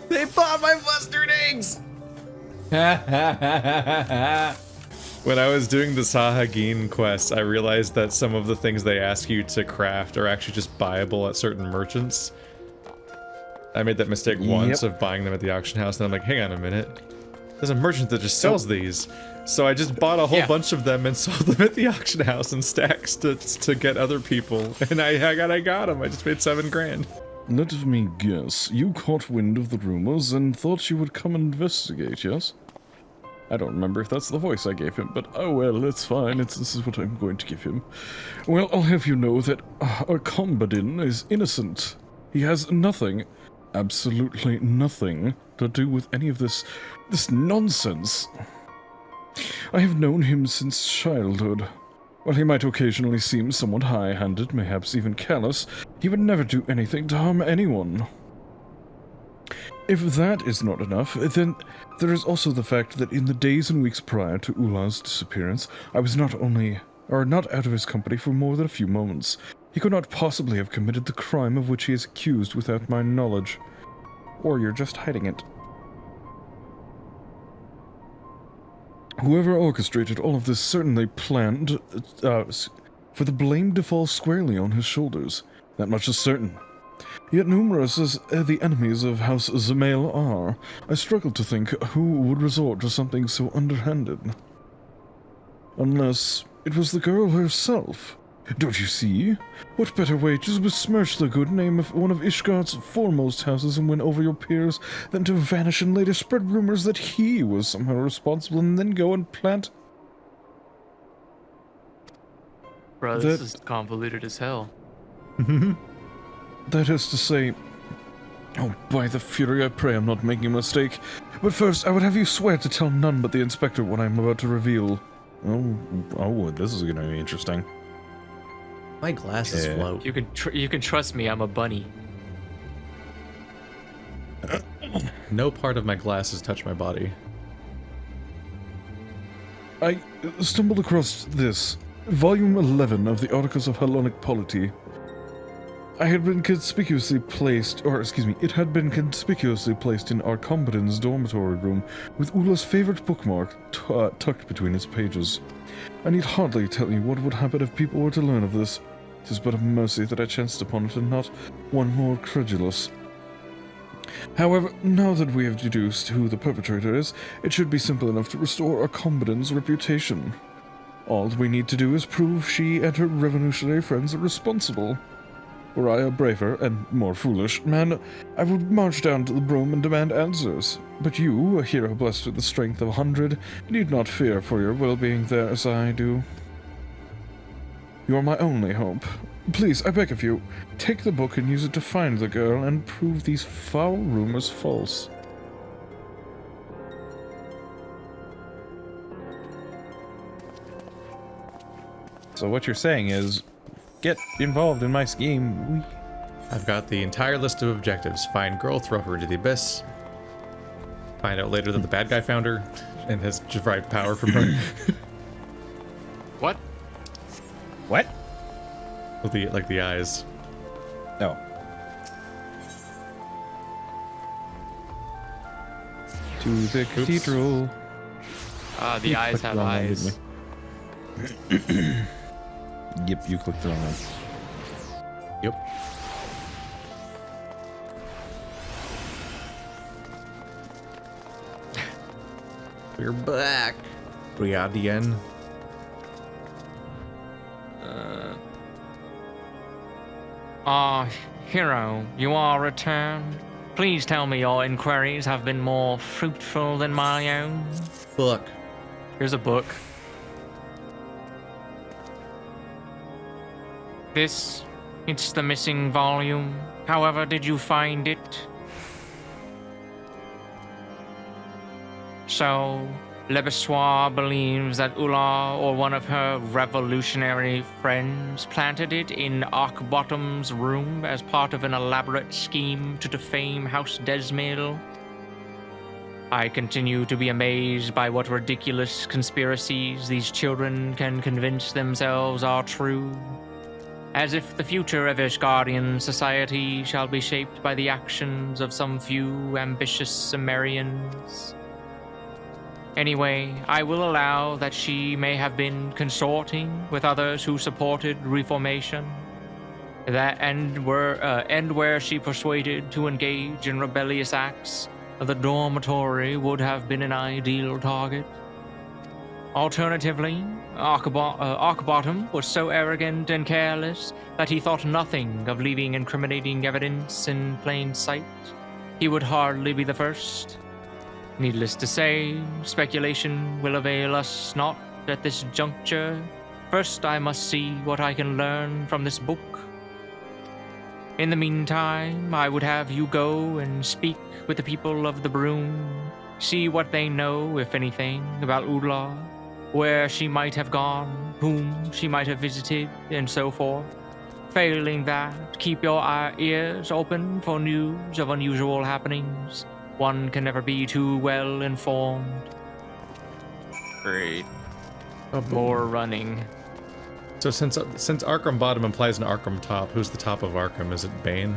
They bought my mustard eggs! When I was doing the Sahagin quest, I realized that some of the things they ask you to craft are actually just buyable at certain merchants. I made that mistake once of buying them at the auction house, and I'm like, hang on a minute. There's a merchant that just sells these. So I just bought a whole bunch of them and sold them at the auction house in stacks to get other people. And I got them. I just made 7 grand. Let me guess. You caught wind of the rumors and thought you would come and investigate, yes? I don't remember if that's the voice I gave him, but oh well, it's fine. This is what I'm going to give him. Well, I'll have you know that our Combadin is innocent. He has nothing, absolutely nothing, to do with any of this nonsense. I have known him since childhood. While he might occasionally seem somewhat high-handed, perhaps even callous, he would never do anything to harm anyone. If that is not enough, then there is also the fact that in the days and weeks prior to Ula's disappearance, I was not out of his company for more than a few moments. He could not possibly have committed the crime of which he is accused without my knowledge. Or you're just hiding it. Whoever orchestrated all of this certainly planned for the blame to fall squarely on his shoulders. That much is certain. Yet numerous as the enemies of House Zamail are, I struggle to think who would resort to something so underhanded. Unless it was the girl herself. Don't you see? What better way to besmirch the good name of one of Ishgard's foremost houses and win over your peers than to vanish and later spread rumors that he was somehow responsible and then go and plant... Bro, this is convoluted as hell. That is to say... Oh, by the fury, I pray I'm not making a mistake. But first, I would have you swear to tell none but the inspector what I'm about to reveal. Oh, this is gonna be interesting. My glasses float. You can trust me, I'm a bunny. No part of my glasses touch my body. I stumbled across this. Volume 11 of the Articles of Hellenic Polity. It had been conspicuously placed in our Combadin's dormitory room, with Ula's favorite bookmark tucked between its pages. I need hardly tell you what would happen if people were to learn of this. 'Tis but a mercy that I chanced upon it and not one more credulous. However, now that we have deduced who the perpetrator is, it should be simple enough to restore our Combadin's reputation. All we need to do is prove she and her revolutionary friends are responsible. Were I a braver and more foolish man, I would march down to the broom and demand answers. But you, a hero blessed with the strength of 100, need not fear for your well-being there as I do. You are my only hope. Please, I beg of you, take the book and use it to find the girl and prove these foul rumors false. So what you're saying is, get involved in my scheme. I've got the entire list of objectives. Find girl, throw her into the abyss. Find out later that the bad guy found her and has derived power from her. What? What? With the eyes. Oh. To the cathedral. The eyes have eyes. Yep, you clicked the wrong one. Yep. We're back. Briadian. Hero, you are returned. Please tell me your inquiries have been more fruitful than my own. Book. Here's a book. It's the missing volume. However, did you find it? So, Lebessoir believes that Ula or one of her revolutionary friends planted it in Arkbottom's room as part of an elaborate scheme to defame House Desmail. I continue to be amazed by what ridiculous conspiracies these children can convince themselves are true. as if the future of Ishgardian society shall be shaped by the actions of some few ambitious seminarians. Anyway, I will allow that she may have been consorting with others who supported reformation, and where she persuaded to engage in rebellious acts, the dormitory would have been an ideal target. Alternatively, Arkbottom was so arrogant and careless that he thought nothing of leaving incriminating evidence in plain sight. He would hardly be the first. Needless to say, speculation will avail us not at this juncture. First, I must see what I can learn from this book. In the meantime, I would have you go and speak with the people of the Broom, see what they know, if anything, about Ula, where she might have gone, whom she might have visited, and so forth. Failing that, keep your ears open for news of unusual happenings. One can never be too well informed. Great. More running. So since Arkham Bottom implies an Arkham top, who's the top of Arkham? Is it Bane?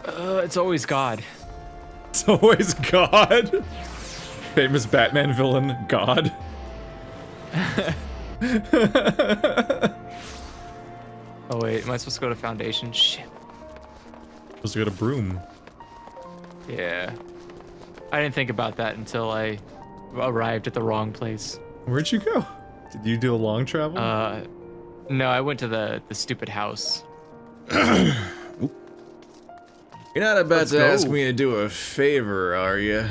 It's always God. It's always God. Famous Batman villain, God. Oh wait, am I supposed to go to Foundation? Shit. Supposed to go to Broom. Yeah. I didn't think about that until I arrived at the wrong place. Where'd you go? Did you do a long travel? No, I went to the stupid house. You're not about to ask me to do a favor, are you?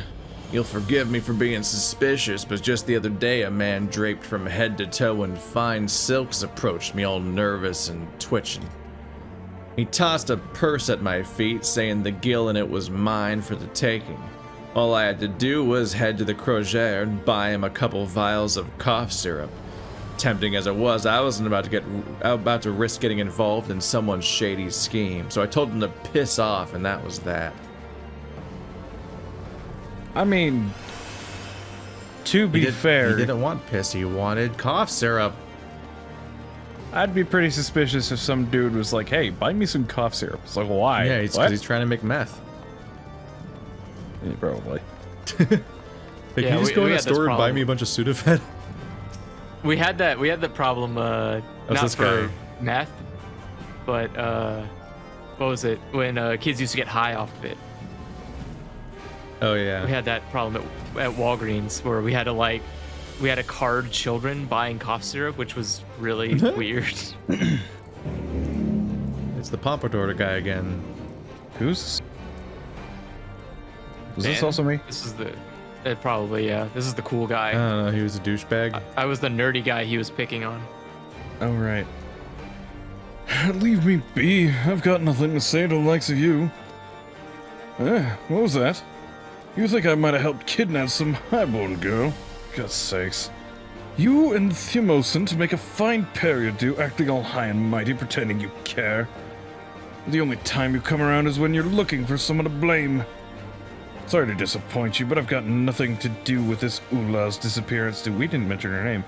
You'll forgive me for being suspicious, but just the other day a man draped from head to toe in fine silks approached me all nervous and twitching. He tossed a purse at my feet, saying the gill in it was mine for the taking. All I had to do was head to the Crosier and buy him a couple vials of cough syrup. Tempting as it was, I wasn't about to risk getting involved in someone's shady scheme, so I told him to piss off, and that was that. I mean, to be fair, He didn't want piss, he wanted cough syrup. I'd be pretty suspicious if some dude was like, hey, buy me some cough syrup. It's like, why? Yeah, it's because he's trying to make meth. Yeah, probably. Hey, can you just go in the store and buy me a bunch of Sudafed? We had that problem, not this for guy? meth, but what was it? When kids used to get high off of it. Oh yeah. We had that problem at Walgreens where we had to card children buying cough syrup, which was really weird. It's the Pompadour guy again. Who's? Is Man, this also me? This is probably, yeah. This is the cool guy. I don't know, he was a douchebag. I was the nerdy guy he was picking on. Oh, right. Leave me be. I've got nothing to say to the likes of you. What was that? You think I might have helped kidnap some highborn girl? God's sakes. You and Thumosant make a fine pair, you do, acting all high and mighty, pretending you care. The only time you come around is when you're looking for someone to blame. Sorry to disappoint you, but I've got nothing to do with this Ula's disappearance. We didn't mention her name.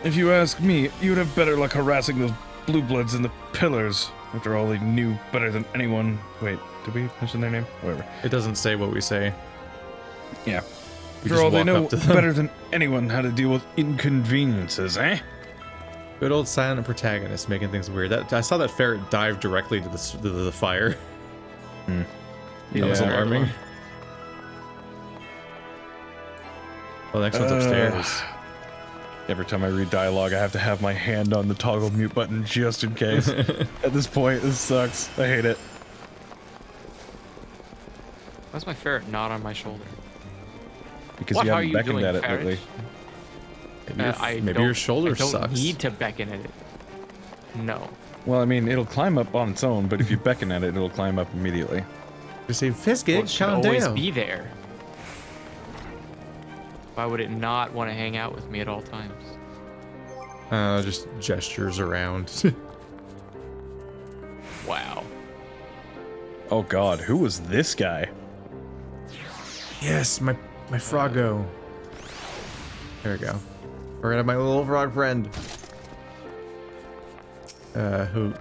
If you ask me, you'd have better luck harassing those blue bloods in the pillars. After all, they knew better than anyone. Wait, did we mention their name? Whatever. It doesn't say what we say. Yeah. We After just all, they walk know up to them. better than anyone how to deal with inconveniences, eh? Good old silent protagonist making things weird. I saw that ferret dive directly to the fire. That was alarming. Well, next one's upstairs. Every time I read dialogue, I have to have my hand on the toggle mute button just in case. At this point, this sucks. I hate it. Why's my ferret not on my shoulder? Because What you are haven't you beckoned doing, at it ferret? lately. Maybe your shoulder I don't sucks. need to beckon at it. No. Well, I mean, it'll climb up on its own, but if you beckon at it, it'll climb up immediately. Just say, Well, Fiskit, it should calm always down. be there. Why would it not want to hang out with me at all times? Just gestures around. Wow. Oh god, who was this guy? Yes, my froggo. There we go. We're gonna have my little frog friend. Who?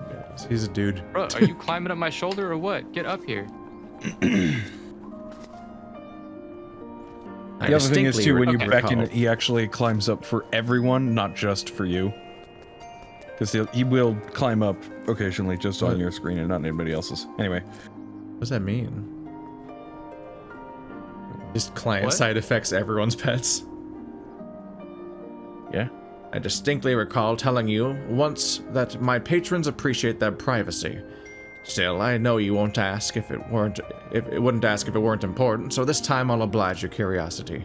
He's a dude. Bro, are you climbing up my shoulder or what? Get up here. I The other thing is distinctly too, when you recall- beckon it, he actually climbs up for everyone, not just for you. Because he will climb up occasionally just on What? your screen and not anybody else's. Anyway, What does that mean? Just client What? side effects everyone's pets. yeah. I distinctly recall telling you once that my patrons appreciate their privacy. Still, I know you won't ask if it wouldn't ask if it weren't important, so this time I'll oblige your curiosity.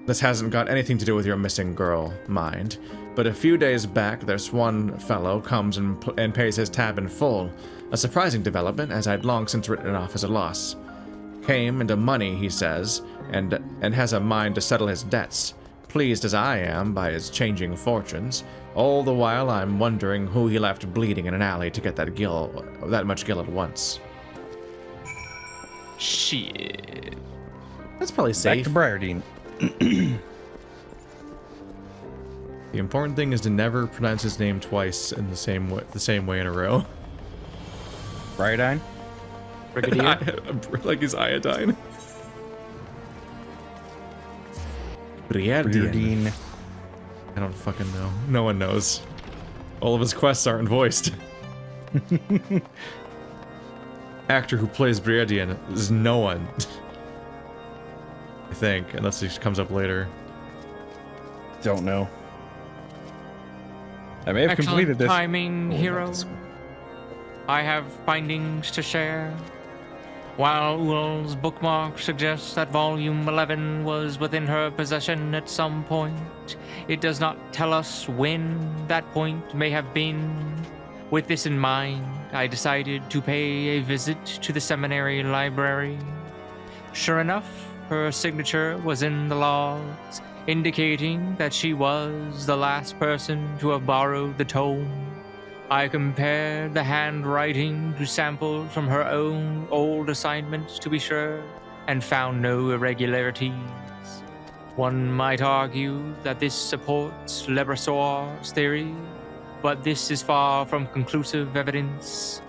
This hasn't got anything to do with your missing girl, mind, but a few days back this one fellow comes and pays his tab in full, a surprising development as I'd long since written it off as a loss. Came into money, he says, and has a mind to settle his debts, pleased as I am by his changing fortunes. All the while I'm wondering who he left bleeding in an alley to get that much gil at once. Shit. That's probably Back safe. to Briardine. The important thing is to never pronounce his name twice in the same way in a row. Briardine? Brigadier? Like he's iodine. Briardine. I don't fucking know. No one knows. All of his quests aren't voiced. Actor who plays Briadian is no one. I think, unless he comes up later. Don't know. I may have Excellent completed this. timing, Oh, hero. this- I have findings to share. While Ul's bookmark suggests that Volume 11 was within her possession at some point, it does not tell us when that point may have been. With this in mind, I decided to pay a visit to the seminary library. Sure enough, her signature was in the logs, indicating that she was the last person to have borrowed the tome. I compared the handwriting to samples from her own old assignments to be sure, and found no irregularities. One might argue that this supports Lebrasoir's theory, but this is far from conclusive evidence.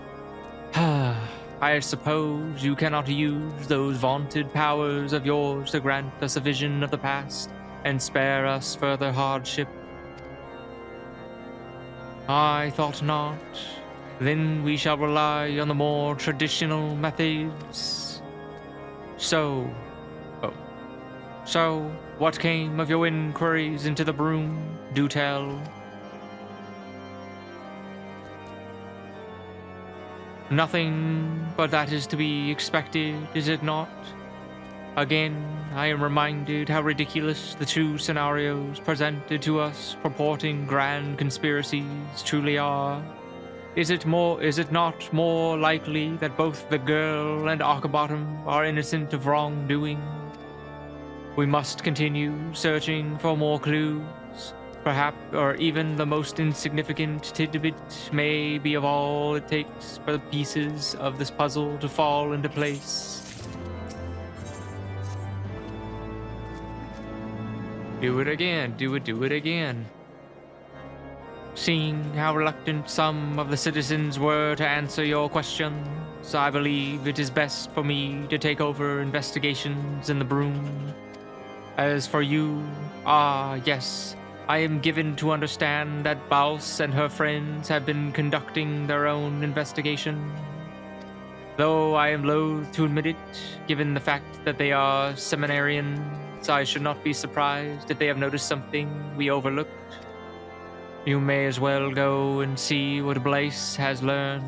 I suppose you cannot use those vaunted powers of yours to grant us a vision of the past and spare us further hardship. I thought not. Then we shall rely on the more traditional methods. So, what came of your inquiries into the broom? Do tell. Nothing but that is to be expected, is it not? Again, I am reminded how ridiculous the two scenarios presented to us purporting grand conspiracies truly are. Is it not more likely that both the girl and Akabottom are innocent of wrongdoing? We must continue searching for more clues. Perhaps, or even the most insignificant tidbit may be of all it takes for the pieces of this puzzle to fall into place. Do it again, do it again. Seeing how reluctant some of the citizens were to answer your questions, I believe it is best for me to take over investigations in the broom. As for you, yes, I am given to understand that Baus and her friends have been conducting their own investigation. Though I am loath to admit it, given the fact that they are seminarians, I should not be surprised if they have noticed something we overlooked. You may as well go and see what Blaise has learned.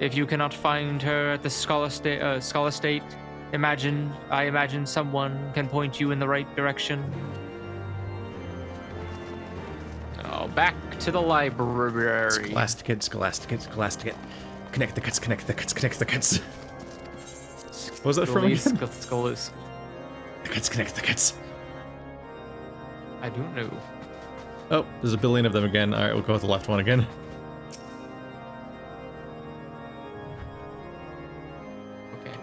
If you cannot find her at the Scholar State, I imagine someone can point you in the right direction. Oh, back to the library. Scholasticate. Connect the cuts. What was that from again? The cuts. I don't know. Oh, there's a billion of them again. Alright, we'll go with the left one again. Okay.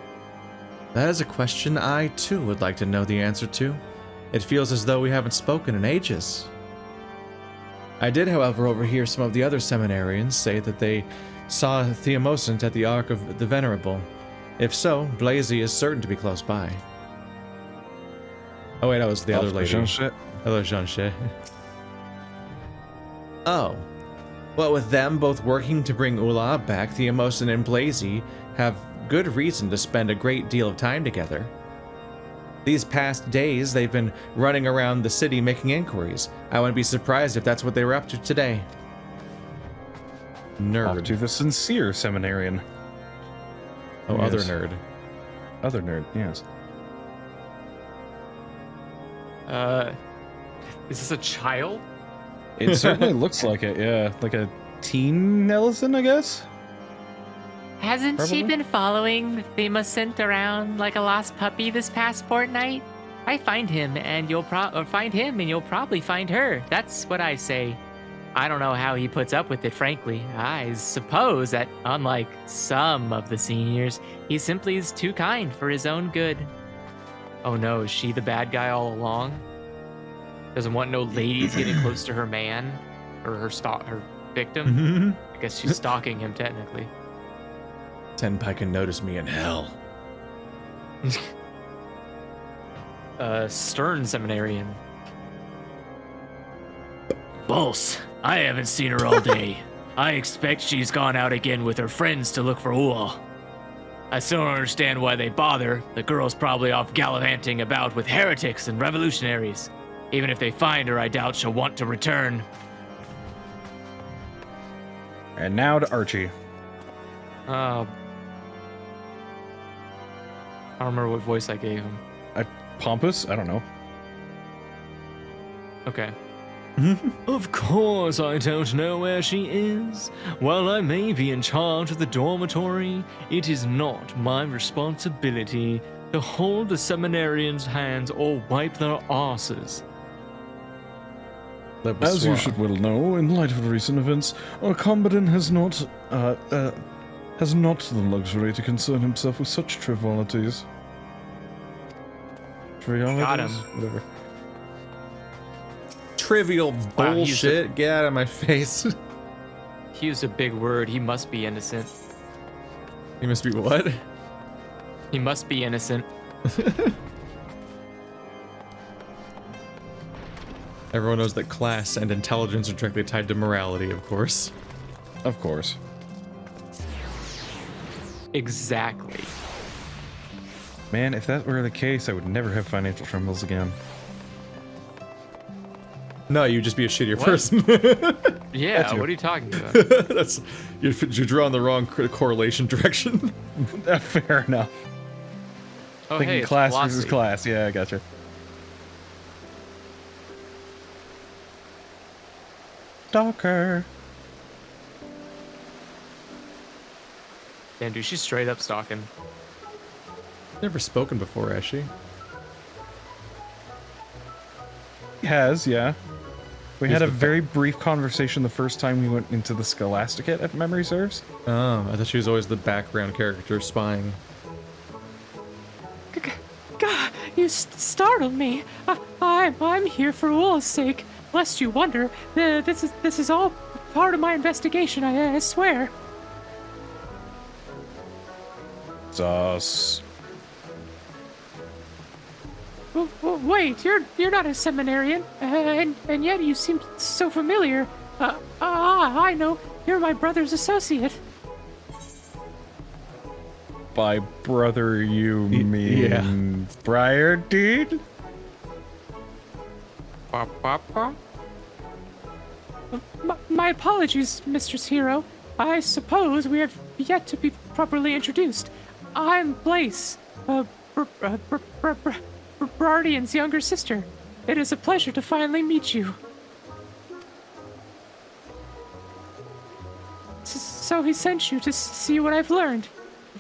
That is a question I, too, would like to know the answer to. It feels as though we haven't spoken in ages. I did, however, overhear some of the other seminarians say that they saw Theomosant at the Ark of the Venerable. If so, Blazy is certain to be close by. Oh wait, that was the other lady. Hello, Jean-Chet. Oh. Well, with them both working to bring Ula back, Theomosant and Blazy have good reason to spend a great deal of time together. These past days, they've been running around the city making inquiries. I wouldn't be surprised if that's what they were up to today. Nerd. Off to the sincere seminarian. Oh, Yes. other nerd. Other nerd, yes. Is this a child? It certainly looks like it, yeah. Like a teen Ellison, I guess? Hasn't she Probably. been following Theomosant around like a lost puppy this past fortnight? I find him and you'll probably find her. That's what I say. I don't know how he puts up with it, frankly. I suppose that, unlike some of the seniors, he simply is too kind for his own good. Oh no, is she the bad guy all along? Doesn't want no ladies getting close to her man? Or her victim? I guess she's stalking him, technically. Senpai can notice me in hell. Stern seminarian. Boss, I haven't seen her all day. I expect she's gone out again with her friends to look for Ula. I still don't understand why they bother. The girl's probably off gallivanting about with heretics and revolutionaries. Even if they find her, I doubt she'll want to return. And now to Archie. I don't remember what voice I gave him. Pompous? I don't know. Okay. Of course I don't know where she is. While I may be in charge of the dormitory, it is not my responsibility to hold the seminarians' hands or wipe their asses. As you should well know, in light of recent events, our combatant has not the luxury to concern himself with such trivialities. Got him. Whatever. Trivial Wow, he's bullshit. Get out of my face. He used a big word. He must be innocent. You must be what? He must be innocent. Everyone knows that class and intelligence are directly tied to morality, of course. Of course. Exactly. Man, if that were the case, I would never have financial troubles again. No, you'd just be a shittier person. Yeah, That's you. what are you talking about? That's you're drawing the wrong correlation direction. Fair enough. Oh, Thinking hey, it's class philosophy. versus class. Yeah, I gotcha. Stalker. Damn, dude, she's straight up stalking. Never spoken before, has she? He has, yeah. We He's had a the very brief conversation the first time we went into the Scholasticate, if memory serves. Oh, I thought she was always the background character spying. God, you startled me. I'm here for Ula's sake. Lest you wonder, this is all part of my investigation. I swear. Sus. Wait, you're not a seminarian, and yet you seem so familiar. I know. You're my brother's associate. By brother, you mean yeah. Briar Deed? My apologies, Mistress Hero. I suppose we have yet to be properly introduced. I'm Blaze, Brardian's younger sister. It is a pleasure to finally meet you. So he sent you to see what I've learned.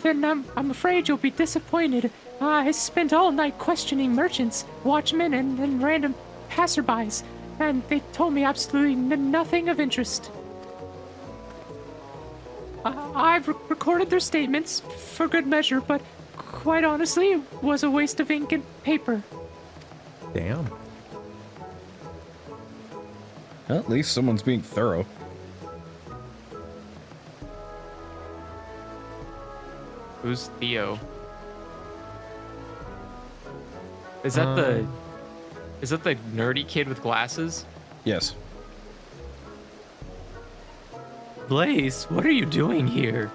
Then I'm afraid you'll be disappointed. I spent all night questioning merchants, watchmen, and random passerbys, and they told me absolutely nothing of interest. I've recorded their statements for good measure, but quite honestly, it was a waste of ink and paper. Damn. Well, at least someone's being thorough. Who's Theo? Is that the nerdy kid with glasses? Yes. Blaze, what are you doing here?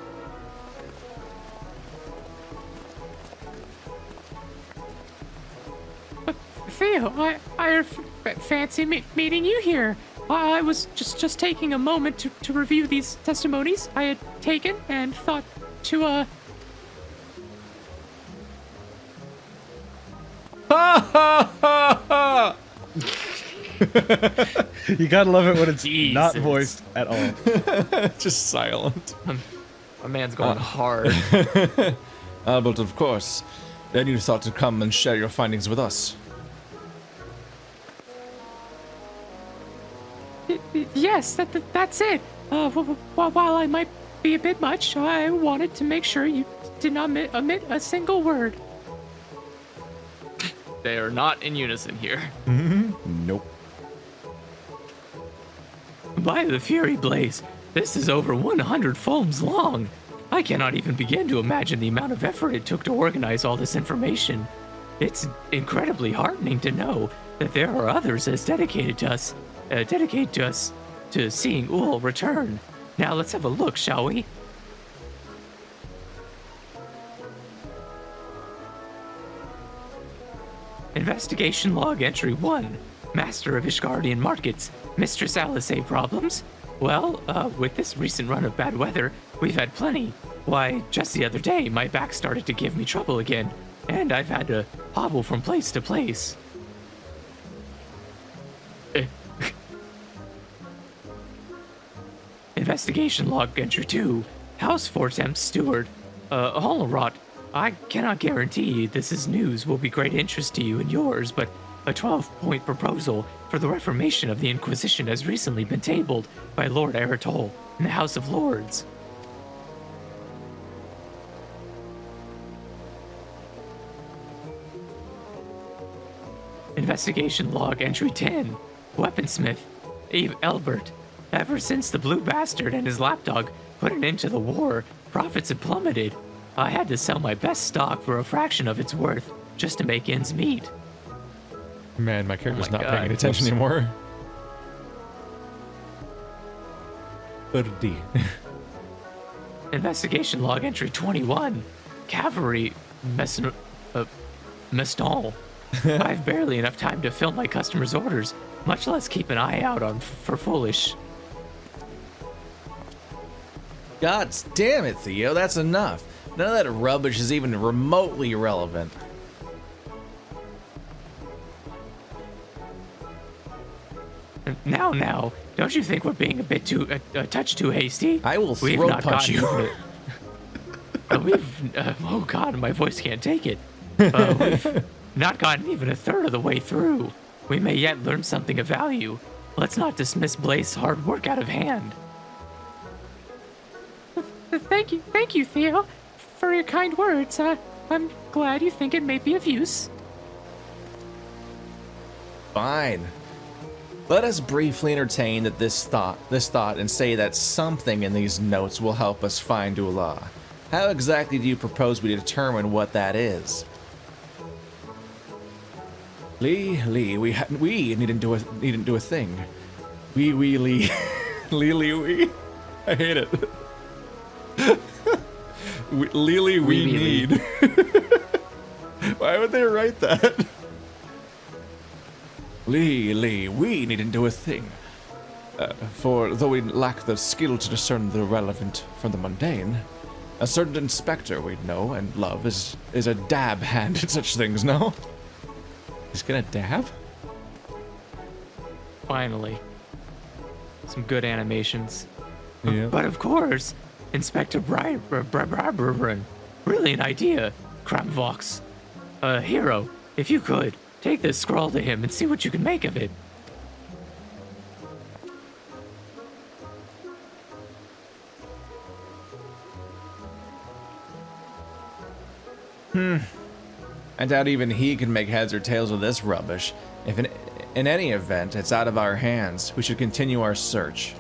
Theo, I fancy meeting you here. I was just taking a moment to review these testimonies I had taken and thought to You gotta love it when it's not Jesus. voiced at all. Just silent. My man's going hard. But of course, then you thought to come and share your findings with us. Yes, that's it. While I might be a bit much, I wanted to make sure you did not omit a single word. They are not in unison here. Nope. By the Fury Blaze, this is over 100 films long. I cannot even begin to imagine the amount of effort it took to organize all this information. It's incredibly heartening to know that there are others as dedicated to us to seeing Ull return. Now let's have a look, shall we? Investigation Log Entry 1. Master of Ishgardian Markets. Mistress Alice A. Problems? Well, with this recent run of bad weather, we've had plenty. Why, just the other day, my back started to give me trouble again, and I've had to hobble from place to place. Investigation Log Entry 2. House Fortem's Steward. Hollerot, I cannot guarantee this news will be great interest to you and yours, but a 12-point proposal for the reformation of the Inquisition has recently been tabled by Lord Eritol in the House of Lords. Investigation Log Entry 10. Weaponsmith, Eve Elbert. Ever since the Blue Bastard and his lapdog put an end to the war, profits have plummeted. I had to sell my best stock for a fraction of its worth just to make ends meet. Man, my character's my not God. paying any attention anymore. Birdie. Investigation Log Entry 21. Cavalry Meston. I've barely enough time to fill my customers' orders, much less keep an eye out for foolish. God damn it, Theo, that's enough. None of that rubbish is even remotely relevant. Now, don't you think we're being a touch too hasty? I will We've throat not punch you. Oh God, my voice can't take it. We've not gotten even a third of the way through. We may yet learn something of value. Let's not dismiss Blaze's hard work out of hand. Thank you, Theo, for your kind words. I'm glad you think it may be of use. Fine. Let us briefly entertain this thought, and say that something in these notes will help us find Ula. How exactly do you propose we determine what that is? Lee, we needn't do a thing. Lee. Lee. I hate it. Lily, we need. Why would they write that? Lee, we needn't do a thing. For though we lack the skill to discern the relevant from the mundane, a certain inspector we know and love is a dab hand at such things, no? He's gonna dab? Finally. Some good animations. Yeah. But of course, Inspector Brilliant idea, Kramvox. Hero, if you could, take this scroll to him and see what you can make of it. I doubt even he can make heads or tails of this rubbish. If in any event, it's out of our hands. We should continue our search.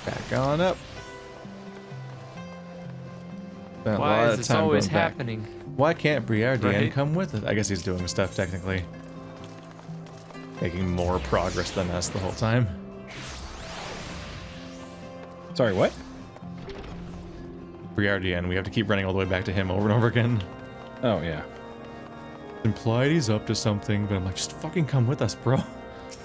Back on up. Spent a Why lot is of this time always going back. happening? Why can't Briardian Right. come with it? I guess he's doing stuff technically. Making more progress than us the whole time. Sorry, what? Briardian, we have to keep running all the way back to him over and over again. Oh, yeah. Implied he's up to something, but I'm like, just fucking come with us, bro.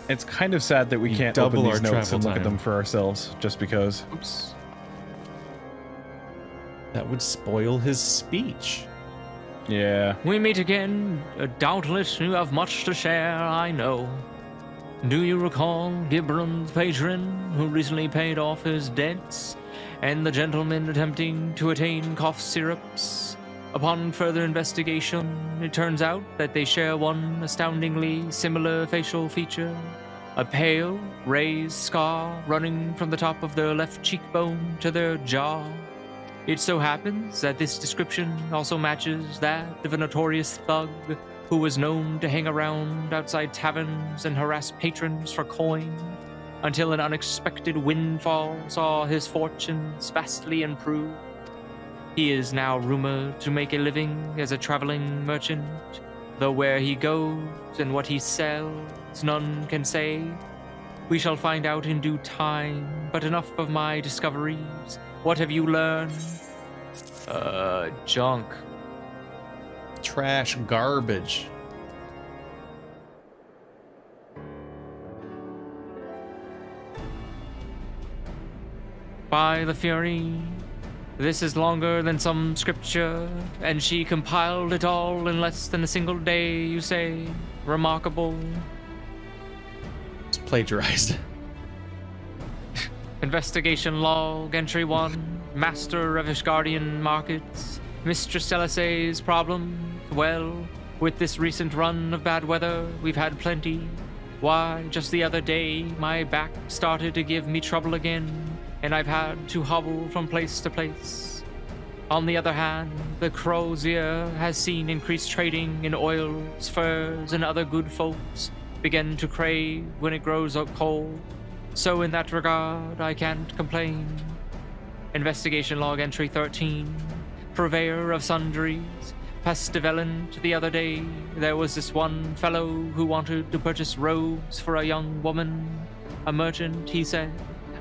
It's kind of sad that we You can't double open our these notes travel and look at time. them for ourselves, just because. Oops. That would spoil his speech. Yeah. We meet again. Doubtless you have much to share, I know. Do you recall Gibron's patron, who recently paid off his debts, and the gentleman attempting to attain cough syrups? Upon further investigation, it turns out that they share one astoundingly similar facial feature. A pale, raised scar running from the top of their left cheekbone to their jaw. It so happens that this description also matches that of a notorious thug who was known to hang around outside taverns and harass patrons for coin, until an unexpected windfall saw his fortunes vastly improve. He is now rumored to make a living as a traveling merchant, though where he goes and what he sells, none can say. We shall find out in due time, but enough of my discoveries. What have you learned? Junk. Trash garbage. By the Fury, this is longer than some scripture, and she compiled it all in less than a single day, you say? Remarkable. It's plagiarized. Investigation log, entry 1, Master of Ishgardian Markets. Mistress Elisay's problem? Well, with this recent run of bad weather, we've had plenty. Why, just the other day, my back started to give me trouble again, and I've had to hobble from place to place. On the other hand, the Eorzea has seen increased trading in oils, furs, and other good folks begin to crave when it grows up cold. So in that regard, I can't complain. Investigation log entry 13. Purveyor of sundries. Pestivalent the other day, there was this one fellow who wanted to purchase robes for a young woman. A merchant, he said,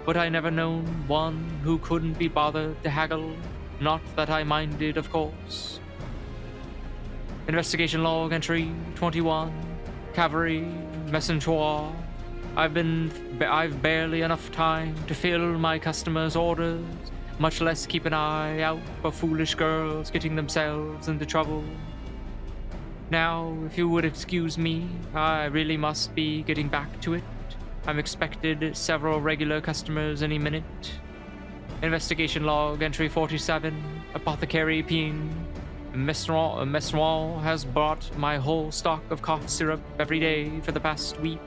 but I never known one who couldn't be bothered to haggle. Not that I minded, of course. Investigation log entry 21. Cavalry messenger. I've barely enough time to fill my customers' orders, much less keep an eye out for foolish girls getting themselves into trouble. Now, if you would excuse me, I really must be getting back to it. I'm expected several regular customers any minute. Investigation log entry 47. Apothecary Ping. Messerant has bought my whole stock of cough syrup every day for the past week.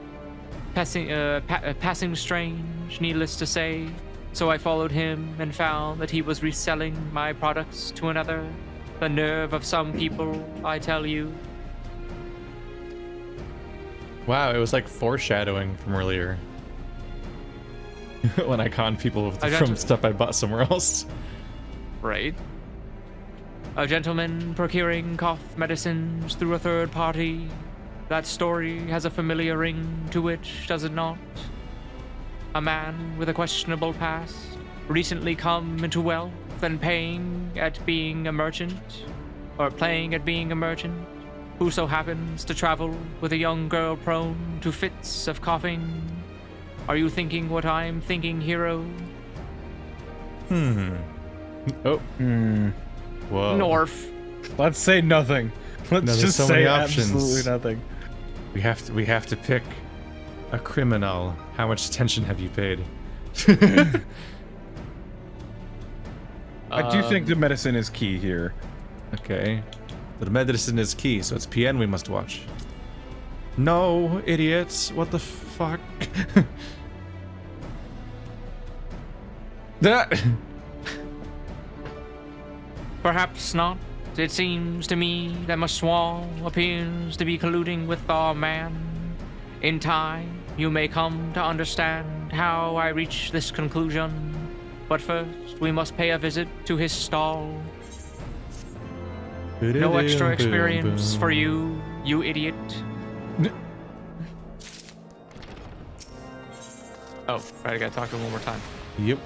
Passing strange, needless to say. So I followed him and found that he was reselling my products to another. The nerve of some people, I tell you. Wow, it was like foreshadowing from earlier. When I conned people from stuff I bought somewhere else. Right. A gentleman procuring cough medicines through a third party. That story has a familiar ring to it, does it not? A man with a questionable past, recently come into wealth and playing at being a merchant, who so happens to travel with a young girl prone to fits of coughing. Are you thinking what I'm thinking, hero? Oh. Whoa. Norf. Let's say nothing. Let's there's just so say many options. absolutely nothing. We have to pick a criminal. How much attention have you paid? I do think the medicine is key here. Okay. The medicine is key, so it's PN we must watch. No, idiots. What the fuck? That. Perhaps not. It seems to me that Maswal appears to be colluding with our man. In time, you may come to understand how I reach this conclusion. But first, we must pay a visit to his stall. No extra experience for you, you idiot. Oh, right, I gotta talk to him one more time. Yep.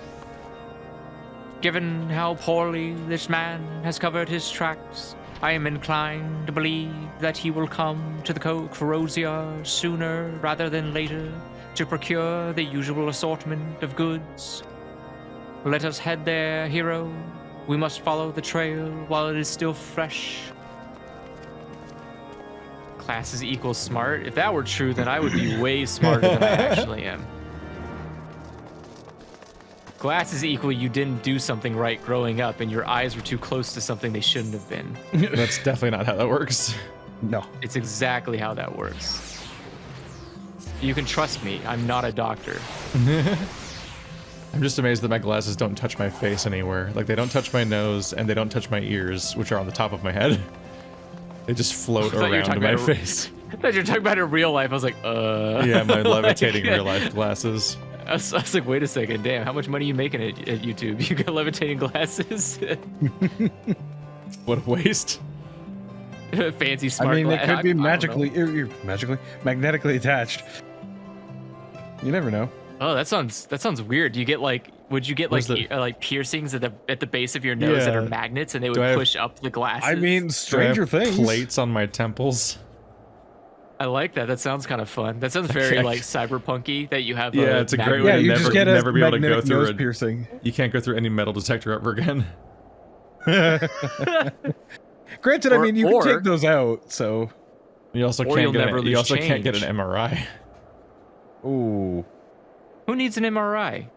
Given how poorly this man has covered his tracks, I am inclined to believe that he will come to the Eorzea sooner rather than later to procure the usual assortment of goods. Let us head there, hero. We must follow the trail while it is still fresh. Classes equals smart? If that were true, then I would be way smarter than I actually am. Glasses equal you didn't do something right growing up and your eyes were too close to something they shouldn't have been. That's definitely not how that works. No. It's exactly how that works. You can trust me, I'm not a doctor. I'm just amazed that my glasses don't touch my face anywhere. Like, they don't touch my nose, and they don't touch my ears, which are on the top of my head. They just float around my face. I thought you were talking about it in real life. I was like, Yeah, my levitating real-life glasses. I was like, wait a second, damn, how much money are you making at YouTube? You got levitating glasses? What a waste. Fancy smart I mean, they glasses. could be magnetically attached. You never know. Oh, that sounds weird. You get like, would you get like piercings at the base of your nose that are magnets, and they would push up the glasses? I mean, Stranger Things. Plates on my temples. I like that. That sounds kind of fun. That sounds very like cyberpunky. That you have. Yeah, it's a great way Yeah, to you never, just get a never be able to go magnetic through nose a piercing. You can't go through any metal detector ever again. Granted, I mean, you can take those out, so. You also Or can't you'll get never you lose also can't get change. an MRI. Ooh. Who needs an MRI?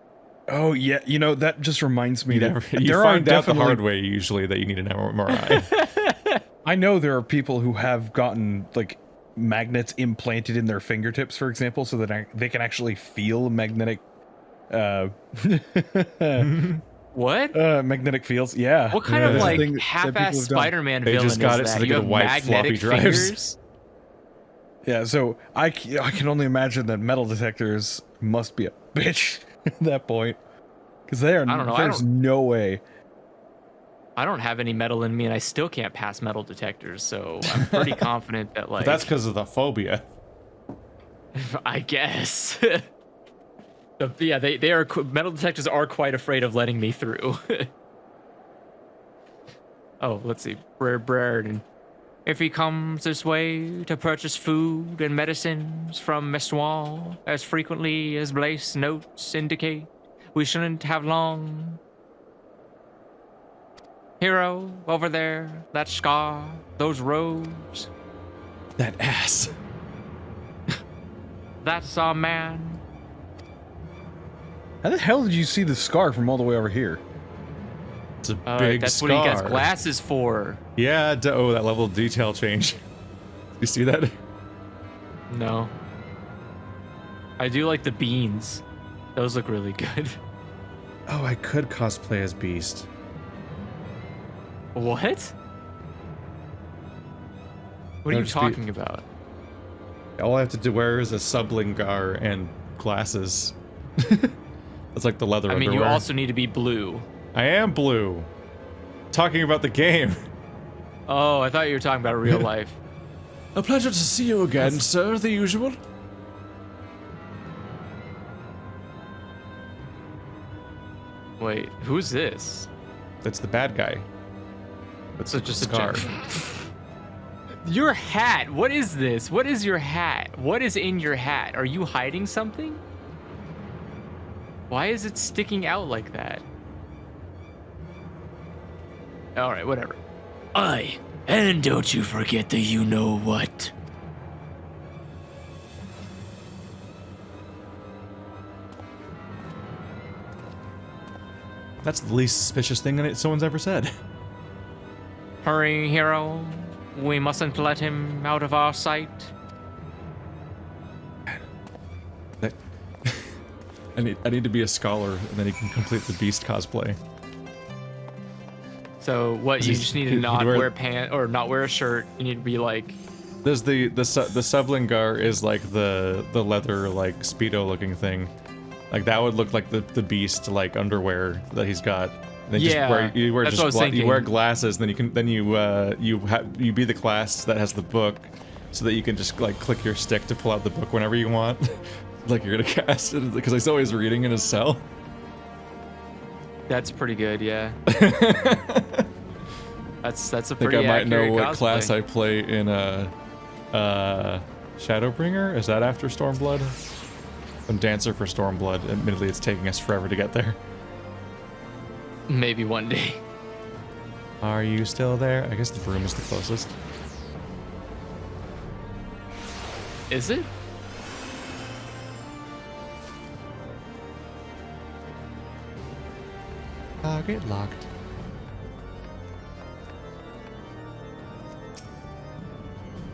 Oh yeah, you know that just reminds me. You that find are out the definitely- hard way usually that you need an MRI. I know there are people who have gotten like magnets implanted in their fingertips, for example, so that they can actually feel magnetic. What? Magnetic fields. Yeah. What kind of There's a like thing that people half-ass have done. Spider-Man They villain just got is it so that? they You could have wipe magnetic floppy drives. fingers? Yeah, so I can only imagine that metal detectors must be a bitch at that point, because I don't know, there's no way. I don't have any metal in me, and I still can't pass metal detectors. So I'm pretty confident that like But that's because of the phobia. I guess. But yeah, they are metal detectors are quite afraid of letting me through. Oh, let's see. Brereton. If he comes this way to purchase food and medicines from Meswal as frequently as Blaise notes indicate, we shouldn't have long. Hero, over there, that scar, those robes, That ass. that's our man. How the hell did you see the scar from all the way over here? It's a big That's scar. what he gets glasses for. Yeah, oh, that level of detail change. You see that? No. I do like the beans. Those look really good. Oh, I could cosplay as Beast. What? What are That'd you just be- talking about? All I have to do wear is a sublingar and glasses. That's like the leather I mean, you underwear. also need to be blue. I am blue. Talking about the game. Oh, I thought you were talking about real life. A pleasure to see you again, sir, the usual. Wait, who's this? That's the bad guy. That's just a scar. Your hat. What is this? What is your hat? What is in your hat? Are you hiding something? Why is it sticking out like that? All right, whatever. Aye, and don't you forget the you-know-what. That's the least suspicious thing that someone's ever said. Hurry, hero. We mustn't let him out of our sight. I need to be a scholar, and then he can complete the beast cosplay. So what? You He's- just need to he'd not wear- wear pants or not wear a shirt. You need to be like. There's the Sublingar is like the leather like speedo looking thing, like that would look like the beast like underwear that he's got. And then Yeah, you wear that's just what I was you wear thinking. glasses. Then you be the class that has the book, so that you can just like click your stick to pull out the book whenever you want, like you're gonna cast it because he's always reading in his cell. That's pretty good. Yeah. That's a I think pretty I might know accurate what cosplay. class I play in Shadowbringer. Is that after Stormblood? I'm Dancer for Stormblood. Admittedly, it's taking us forever to get there. Maybe one day. Are you still there? I guess the broom is the closest. Is it? Target locked.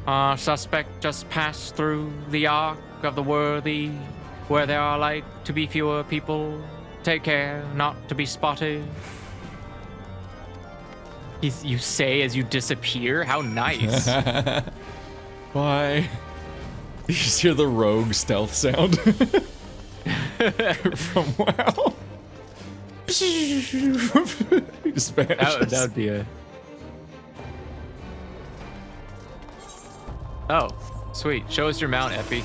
Our suspect just passed through the Ark of the Worthy, where there are like to be fewer people. Take care not to be spotted. You say as you disappear? How nice. Bye. You just hear the rogue stealth sound from WoW. He just vanishes. that would be a... Oh, sweet. Show us your mount, Epi.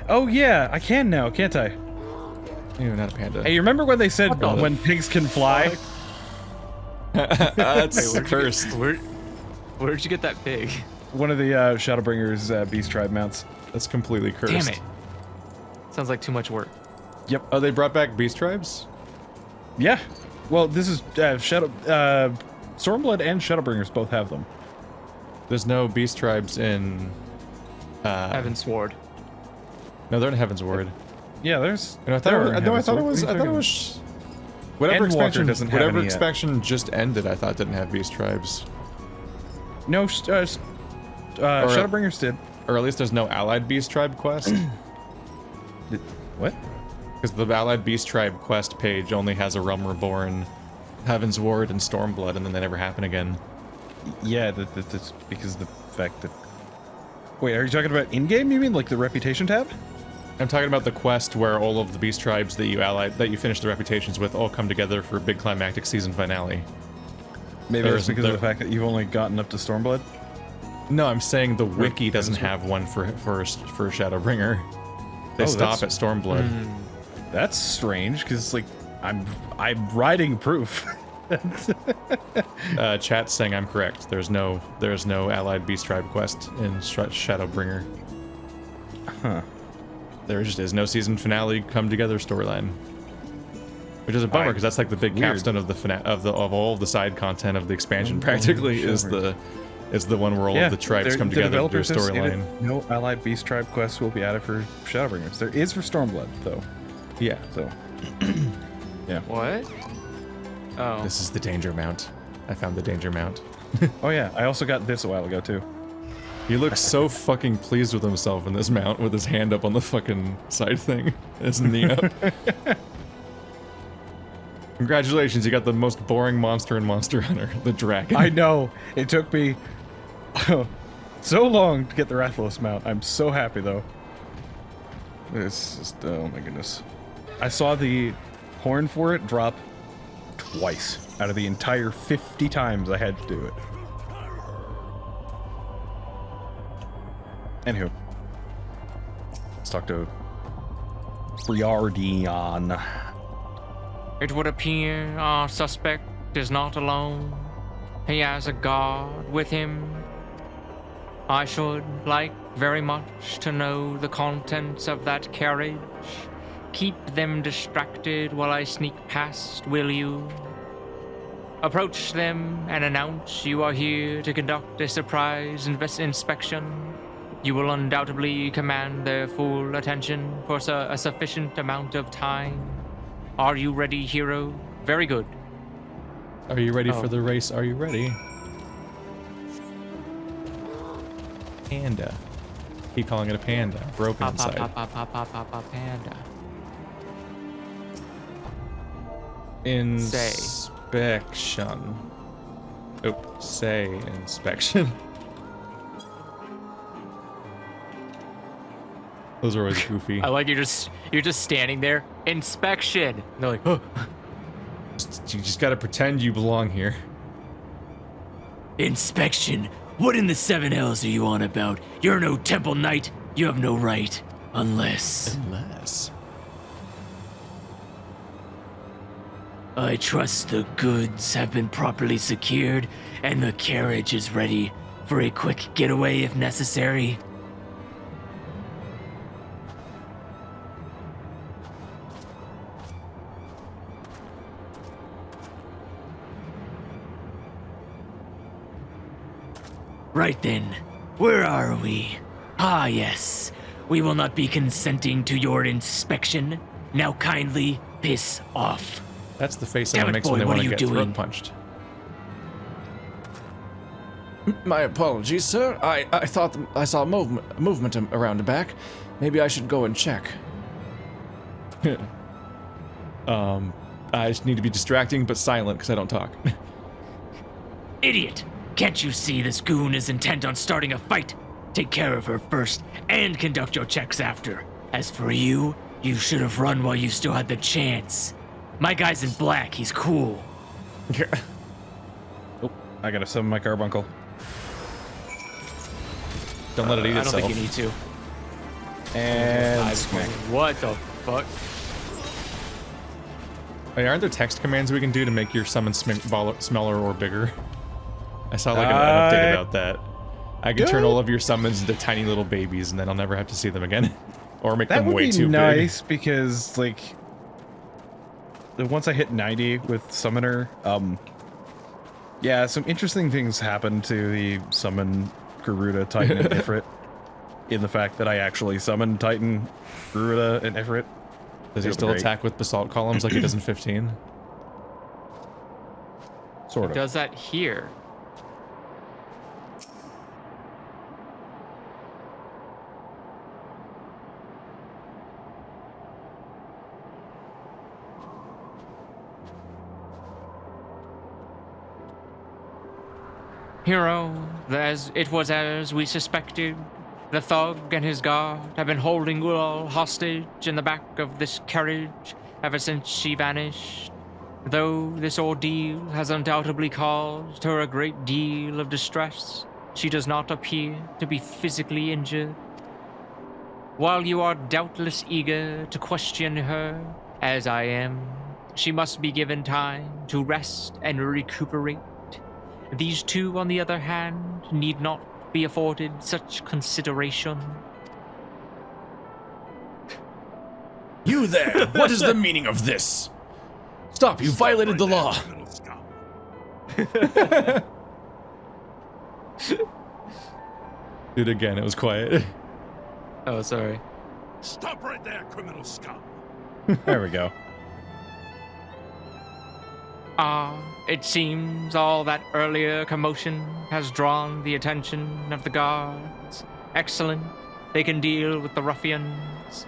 Oh yeah, I can now, can't I? You're not a panda. Hey, you remember when they said What the when pigs can fly? That's Where'd you cursed. get- where'd you get that pig? One of the Shadowbringer's beast tribe mounts. That's completely cursed. Damn it. Sounds like too much work. Yep. Oh, they brought back beast tribes? Yeah. Well, this is Stormblood and Shadowbringers both have them. There's no beast tribes in... Heaven Sword. No, they're in Heaven's Ward. Yeah, there's. No, I thought it was. Whatever Endwalker expansion. doesn't have Whatever any yet. expansion just ended, I thought didn't have beast tribes, No, Shadowbringers did. or at least there's no allied beast tribe quest. What? Because the allied beast tribe quest page only has a Realm Reborn, Heaven's Ward, and Stormblood, and then they never happen again. Yeah, that's because of the fact that. Wait, are you talking about in-game? You mean like the reputation tab? I'm talking about the quest where all of the beast tribes that you finish the reputations with all come together for a big climactic season finale. Maybe There that's isn't- because of the there- fact that you've only gotten up to Stormblood. No, I'm saying the wiki doesn't Heaven's have one for Shadowbringer. They Oh, stop that's- at Stormblood. That's strange, because like I'm writing proof. Chat's saying I'm correct. There's no allied beast tribe quest in Shadowbringer. Huh. There just is no season finale come together storyline, which is a bummer because that's like the big Weird. capstone of of all of the side content of the expansion. Practically is the one where all of the tribes come together to do a developers have stated storyline. No allied beast tribe quests will be added for Shadowbringers. There is for Stormblood though. Yeah, So What? Oh. this is the danger mount. I found the danger mount. oh yeah, I also got this a while ago too. He looks so fucking pleased with himself in this mount with his hand up on the fucking side thing. His knee up. Congratulations, you got the most boring monster in Monster Hunter, the dragon. I know. It took me so long to get the Rathalos mount. I'm so happy though. It's just oh my goodness. I saw the horn for it drop twice out of the entire 50 times I had to do it. Anywho, let's talk to Briardion. It would appear our suspect is not alone. He has a guard with him. I should like very much to know the contents of that carriage. Keep them distracted while I sneak past, will you? Approach them and announce you are here to conduct a surprise inspection. You will undoubtedly command their full attention for a sufficient amount of time. Are you ready, hero? Very good. Are you ready Oh. for the race? Are you ready? Panda. Keep calling it a panda. Broken Pop, inside. pop, pop, pop, pop, pop, pop, panda. Inspection. Oh, say inspection. Those are always goofy. I like you're just standing there. Inspection. And they're like, oh. You just gotta pretend you belong here. Inspection? What in the seven hells are you on about? You're no temple knight. You have no right. Unless... I trust the goods have been properly secured and the carriage is ready for a quick getaway if necessary. Right then, where are we? Ah yes, we will not be consenting to your inspection. Now kindly piss off. That's the face Damn someone it, makes boy, when they what want are to you get doing? throat punched. My apologies, sir. I thought I saw movement around the back. Maybe I should go and check. I just need to be distracting but silent because I don't talk. Idiot! Can't you see this goon is intent on starting a fight? Take care of her first and conduct your checks after. As for you, you should have run while you still had the chance. My guy's in black, he's cool. Oh, I gotta summon my carbuncle. Don't let it eat I don't itself. think you need to. And smack. What the fuck? Wait, aren't there text commands we can do to make your summon smaller or bigger? I saw like an update about that. I could turn all of your summons into tiny little babies, and then I'll never have to see them again, or make That them would way be too nice because, like, once I hit 90 with Summoner, yeah, some interesting things happen to the Summon Garuda, Titan, and Ifrit. In the fact that I actually summoned Titan, Garuda, and Ifrit. big. Does he It'll still be great. attack with basalt columns like he does in 15? Sort of. Does that here? Hero, it was as we suspected. The thug and his guard have been holding Ulal hostage in the back of this carriage ever since she vanished. Though this ordeal has undoubtedly caused her a great deal of distress, she does not appear to be physically injured. While you are doubtless eager to question her, as I am, she must be given time to rest and recuperate. These two, on the other hand, need not be afforded such consideration. You there! What is the meaning of this? Stop, you violated the law! Do it again, it was quiet. Oh, sorry. Stop right there, criminal scum! There we go. It seems all that earlier commotion has drawn the attention of the guards. Excellent. They can deal with the ruffians.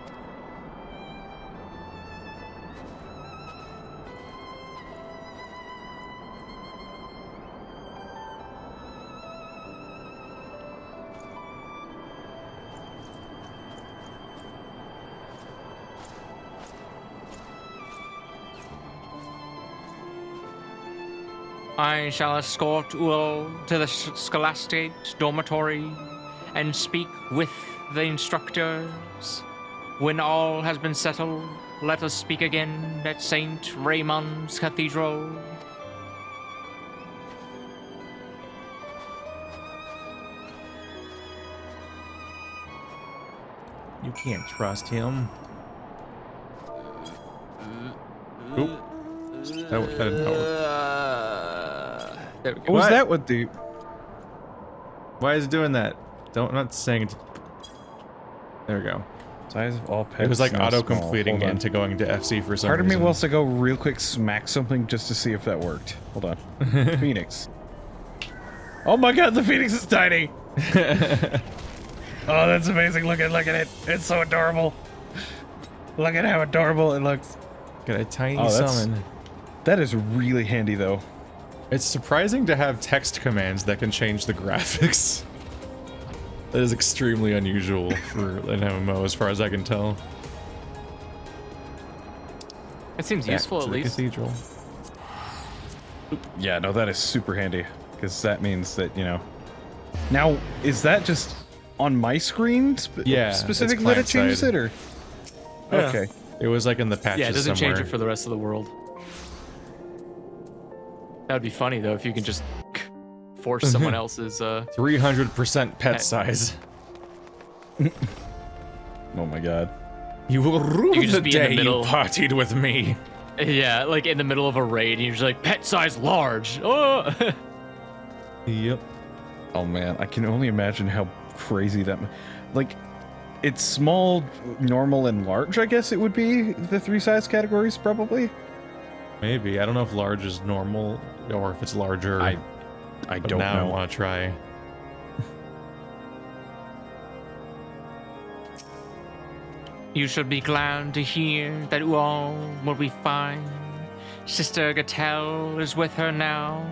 I shall escort Ulal to the Scholastic dormitory and speak with the instructors. When all has been settled, let us speak again at St. Raymond's Cathedral. You can't trust him. Oop. That didn't work. There we What go. was What? that with the... Why is it doing that? I'm not saying it. There we go. Size of all pets. It was like now auto-completing small. Hold on. into going to FC for some Part of me reason. wants to go real quick smack something just to see if that worked. Hold on. Phoenix. Oh my god, the Phoenix is tiny! Oh, that's amazing. Look at it. It's so adorable. Look at how adorable it looks. Got a tiny Oh, summon. That is really handy, though. It's surprising to have text commands that can change the graphics. That is extremely unusual for an MMO, as far as I can tell. It seems useful Back at to the least. Cathedral. Yeah, no, that is super handy. Because that means that, you know... Now, is that just on my screen? Yeah, it's Specifically that it changes client-side. it, or...? Yeah. Okay. It was like in the patches Yeah, it doesn't somewhere. change it for the rest of the world. That would be funny though if you can just force someone else's 300% pet size. Oh my god. You will rue You could the just be in the day you middle. partied with me. yeah, like in the middle of a raid and you're just like pet size large. Oh. Yep. Oh man, I can only imagine how crazy that... Like, it's small, normal, and large, I guess it would be, the 3 size categories, probably? Maybe. I don't know if large is normal or if it's larger. I but don't now know. I want to try. You should be glad to hear that all will be fine. Sister Gatel is with her now,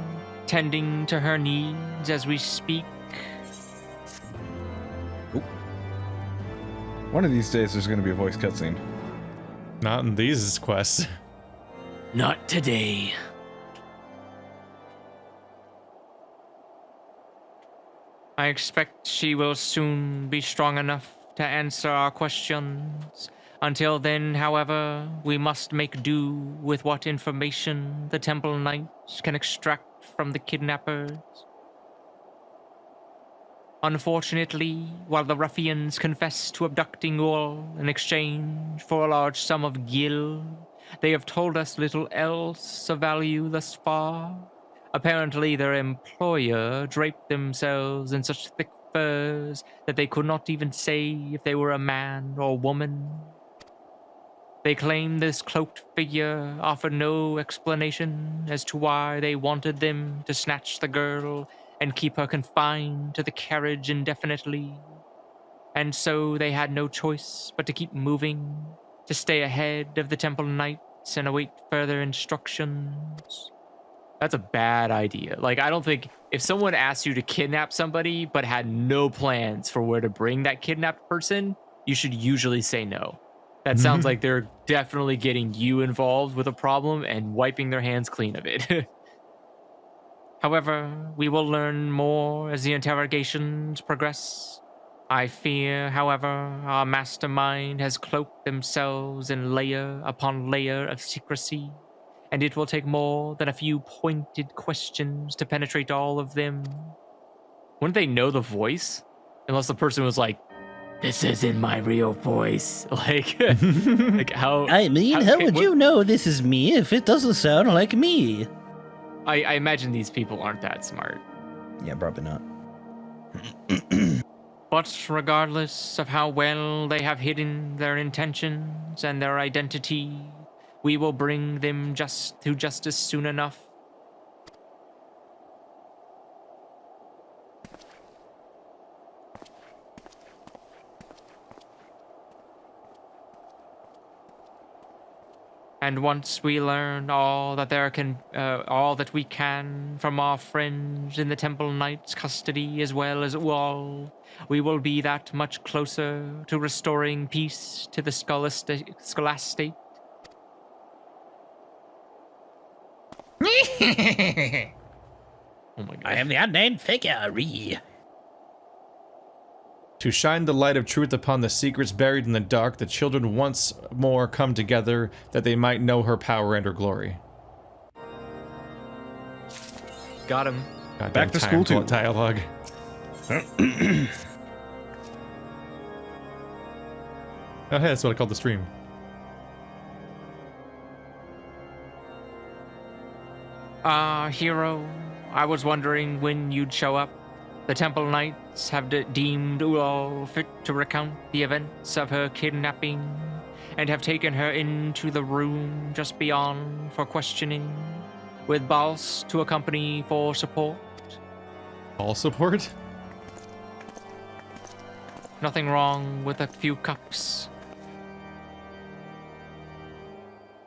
tending to her needs as we speak. One of these days there's going to be a voice cutscene. Not in these quests. Not today. I expect she will soon be strong enough to answer our questions. Until then, however, we must make do with what information the Temple Knights can extract from the kidnappers. Unfortunately, while the ruffians confess to abducting Ul in exchange for a large sum of gil, they have told us little else of value thus far. Apparently, their employer draped themselves in such thick furs that they could not even say if they were a man or woman. They claim this cloaked figure offered no explanation as to why they wanted them to snatch the girl and keep her confined to the carriage indefinitely. And so they had no choice but to keep moving, to stay ahead of the Temple Knights and await further instructions. That's a bad idea. Like, I don't think if someone asked you to kidnap somebody but had no plans for where to bring that kidnapped person, you should usually say no. That sounds like they're definitely getting you involved with a problem and wiping their hands clean of it. However, we will learn more as the interrogations progress. I fear, however, our mastermind has cloaked themselves in layer upon layer of secrecy, and it will take more than a few pointed questions to penetrate all of them. Wouldn't they know the voice? Unless the person was like, "This isn't my real voice." Like, like how... I mean, how okay, would what- you know this is me if it doesn't sound like me? I imagine these people aren't that smart. Yeah, probably not. But regardless of how well they have hidden their intentions and their identity, we will bring them to justice soon enough. And once we learn all that we can from our friends in the Temple Knight's custody as well as Ual, we will be that much closer to restoring peace to the Scholastate. Oh my god. I am the unnamed figure. To shine the light of truth upon the secrets buried in the dark, the children once more come together that they might know her power and her glory. Got him. Goddamn Back to school too. dialogue. Oh, hey, that's what I called the stream. Hero, I was wondering when you'd show up. The Temple Knights have deemed Ual fit to recount the events of her kidnapping and have taken her into the room just beyond for questioning, with Bals to accompany for support. All support? Nothing wrong with a few cups.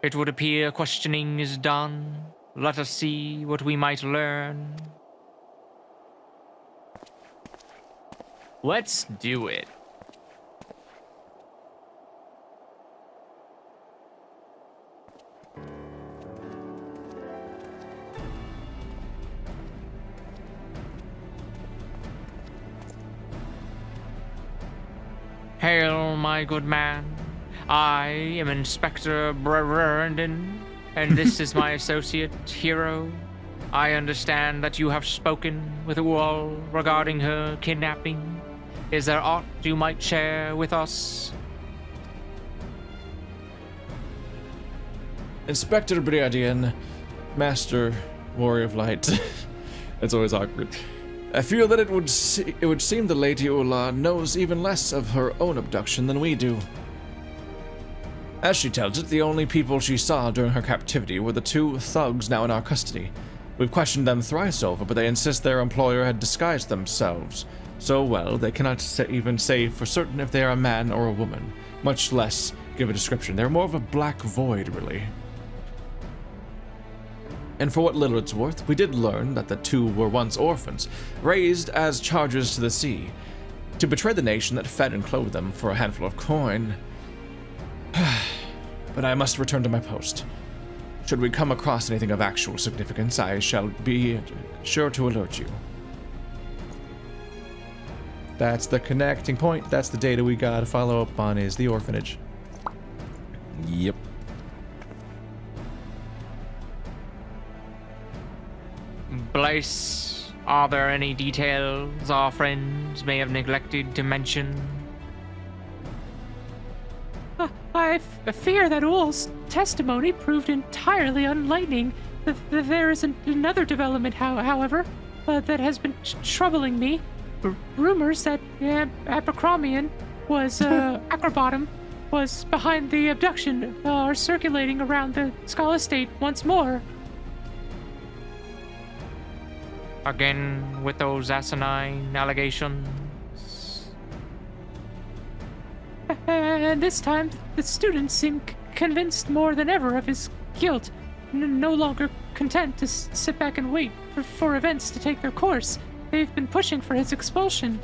It would appear questioning is done. Let us see what we might learn. Let's do it. Hail, my good man. I am Inspector Brerenden, and this is my associate, Hero. I understand that you have spoken with Uol regarding her kidnapping. Is there aught you might share with us? Inspector Briadian, Master Warrior of Light. It's always awkward. I feel that it would seem the Lady Ula knows even less of her own abduction than we do. As she tells it, the only people she saw during her captivity were the two thugs now in our custody. We've questioned them thrice over, but they insist their employer had disguised themselves so well they cannot even say for certain if they are a man or a woman, much less give a description. They're more of a black void, really. And for what little it's worth, we did learn that the two were once orphans, raised as chargers to the sea, to betray the nation that fed and clothed them for a handful of coin. But I must return to my post. Should we come across anything of actual significance, I shall be sure to alert you. That's the connecting point. That's the data we gotta follow up on, is the orphanage. Yep. Blaise, are there any details our friends may have neglected to mention? I fear that Uol's testimony proved entirely unenlightening. There is another development, however, that has been troubling me. Rumors that Abercrombie was Acrobottom was behind the abduction are circulating around the Skull Estate once more. Again with those asinine allegations. And this time, the students seem convinced more than ever of his guilt, no longer content to sit back and wait for events to take their course. They've been pushing for his expulsion.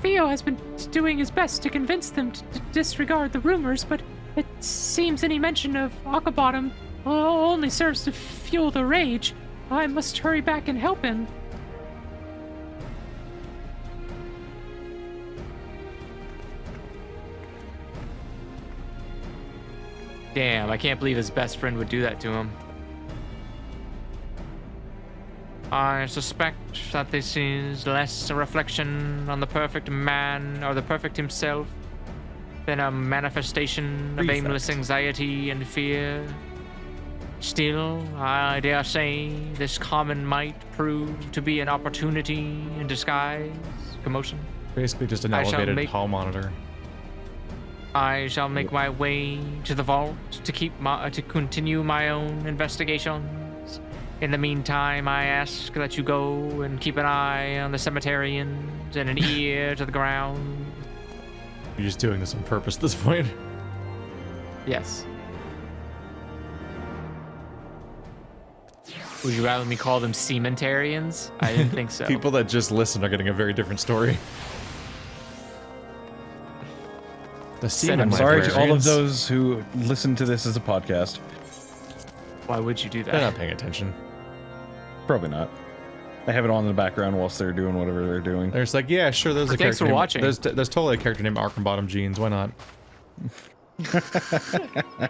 Theo has been doing his best to convince them to disregard the rumors, but it seems any mention of Akabottom only serves to fuel the rage. I must hurry back and help him. Damn, I can't believe his best friend would do that to him. I suspect that this is less a reflection on the perfect man or the perfect himself than a manifestation of aimless anxiety and fear. Still, I dare say this comment might prove to be an opportunity in disguise. Commotion. Basically just an I shall elevated hall monitor. I shall make my way to the vault to continue my own investigations. In the meantime, I ask that you go and keep an eye on the seminarians and an ear to the ground. You're just doing this on purpose at this point. Yes. Would you rather me call them seminarians? I didn't think so. People that just listen are getting a very different story. The I'm sorry to all of seminarians. those who listen to this as a podcast. Why would you do They're that? not paying attention. Probably not. They have it on in the background whilst they're doing whatever they're doing. They're just like, yeah, sure, there's a Thanks character for named, watching. There's totally a character named Arkham Jeans. Why not? A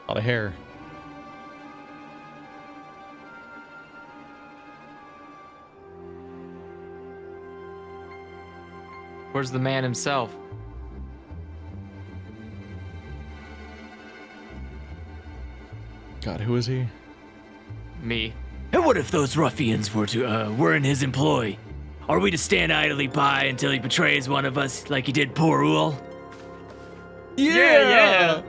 lot of hair. Where's the man himself? God, who is he? Me. And what if those ruffians were in his employ? Are we to stand idly by until he betrays one of us like he did poor Uol? Yeah!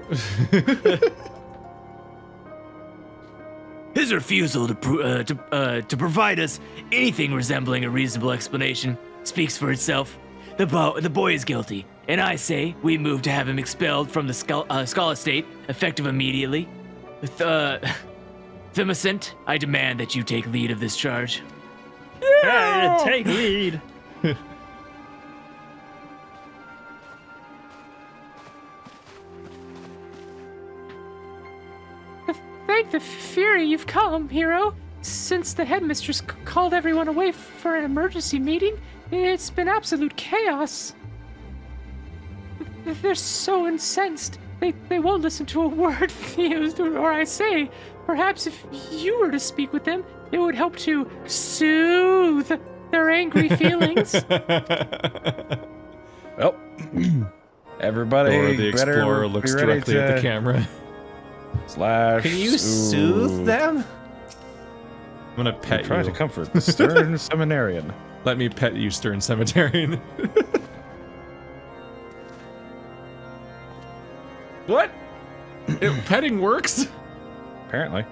His His refusal to provide us anything resembling a reasonable explanation speaks for itself. The boy is guilty, and I say we move to have him expelled from the Skull Estate, effective immediately. Thimacent, I demand that you take lead of this charge. Take lead. Thank the Fury you've come, hero. Since the headmistress called everyone away for an emergency meeting, it's been absolute chaos. They're so incensed. They won't listen to a word used, or I say, perhaps if you were to speak with them, it would help to soothe their angry feelings. Well, everybody Or the better explorer looks be ready directly at the camera. Slash. Can you soothe them? I'm gonna pet Try you. to comfort the stern seminarian. Let me pet you, Stern Cemeterian. What? Petting works? Apparently.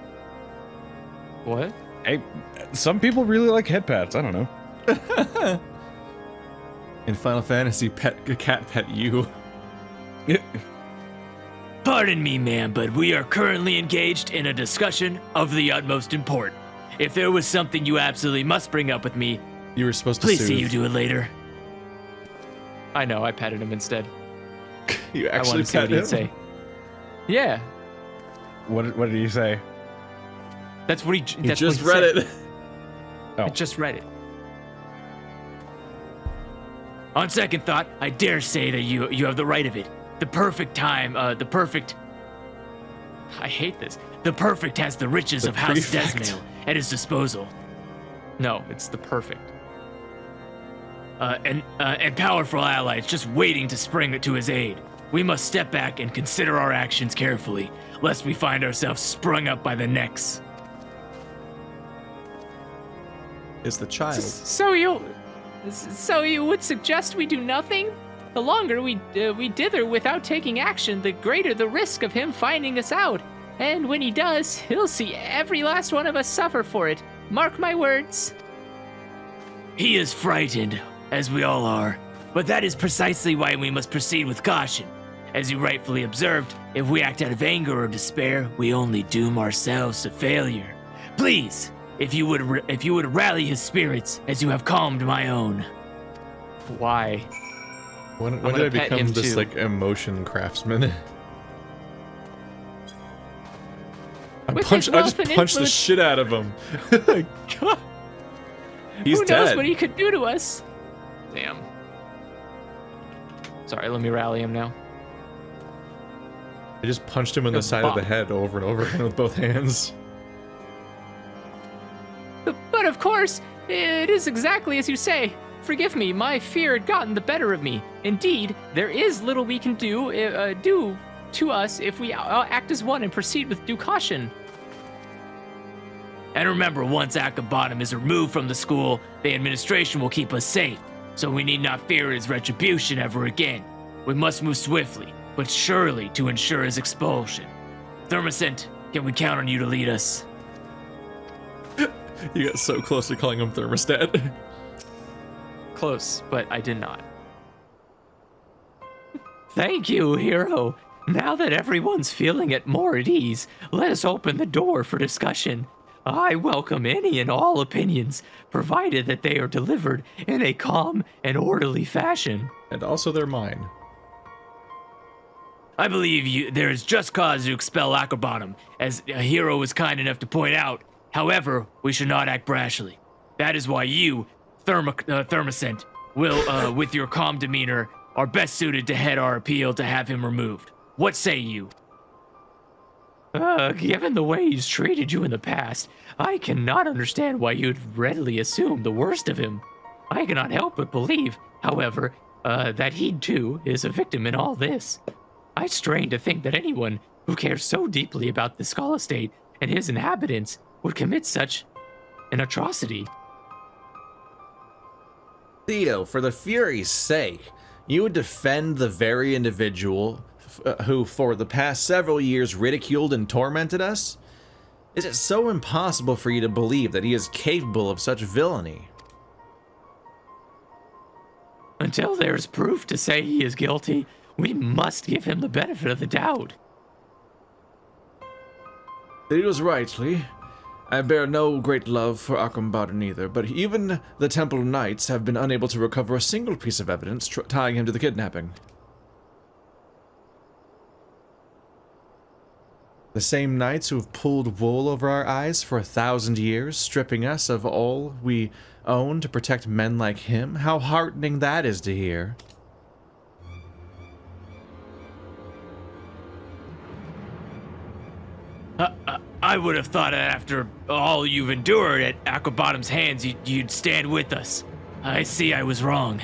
What? Hey, some people really like head pats. I don't know. In Final Fantasy, cat pet you. Pardon me, ma'am, but we are currently engaged in a discussion of the utmost import. If there was something you absolutely must bring up with me, You were supposed to please soothe. see you do it later. I know, I petted him instead. You I actually wanted to see what pet him? he'd say. Yeah, What did he say? that's what he. You That's just what he read said. it. Oh. I just read it. On second thought, I dare say that you have the right of it. The perfect time, I hate this. The perfect has the riches The of House prefect. Desmail at his disposal. No, it's the perfect. And powerful allies just waiting to spring to his aid. We must step back and consider our actions carefully, lest we find ourselves sprung up by the necks. Is the child. So you would suggest we do nothing? The longer we dither without taking action, the greater the risk of him finding us out. And when he does, he'll see every last one of us suffer for it. Mark my words. He is frightened, as we all are, but that is precisely why we must proceed with caution. As you rightfully observed, if we act out of anger or despair, we only doom ourselves to failure. Please, if you would rally his spirits, as you have calmed my own. Why? When gonna did I pet become him this too. like emotion craftsman? I With just his wealth and punched the influence- shit out of him. He's Who dead. knows what he could do to us? Damn. Sorry, let me rally him now. I just punched him in the side of the head over and over again with both hands. But of course, it is exactly as you say. Forgive me, my fear had gotten the better of me. Indeed, there is little we can do to us if we act as one and proceed with due caution. And remember, once Akabottom is removed from the school, the administration will keep us safe, so we need not fear his retribution ever again. We must move swiftly, but surely to ensure his expulsion. Thermocent, can we count on you to lead us? You got so close to calling him thermostat. Close, but I did not. Thank you, hero. Now that everyone's feeling it more at ease, let us open the door for discussion. I welcome any and all opinions, provided that they are delivered in a calm and orderly fashion. And also they're mine. I believe there is just cause to expel Akabottom, as a hero was kind enough to point out. However, we should not act brashly. That is why you, Thermocent, will, with your calm demeanor, are best suited to head our appeal to have him removed. What say you? Given the way he's treated you in the past, I cannot understand why you'd readily assume the worst of him. I cannot help but believe, however, that he too is a victim in all this. I strain to think that anyone who cares so deeply about the Skull Estate and his inhabitants would commit such an atrocity. Theo, for the Fury's sake, you would defend the very individual who for the past several years ridiculed and tormented us? Is it so impossible for you to believe that he is capable of such villainy? Until there is proof to say he is guilty, we must give him the benefit of the doubt. It was rightly. I bear no great love for Arkham Bottom either, but even the Temple Knights have been unable to recover a single piece of evidence tying him to the kidnapping. The same knights who have pulled wool over our eyes for 1,000 years, stripping us of all we own to protect men like him? How heartening that is to hear. I would have thought that after all you've endured at Aquabottom's hands, you'd stand with us. I see I was wrong.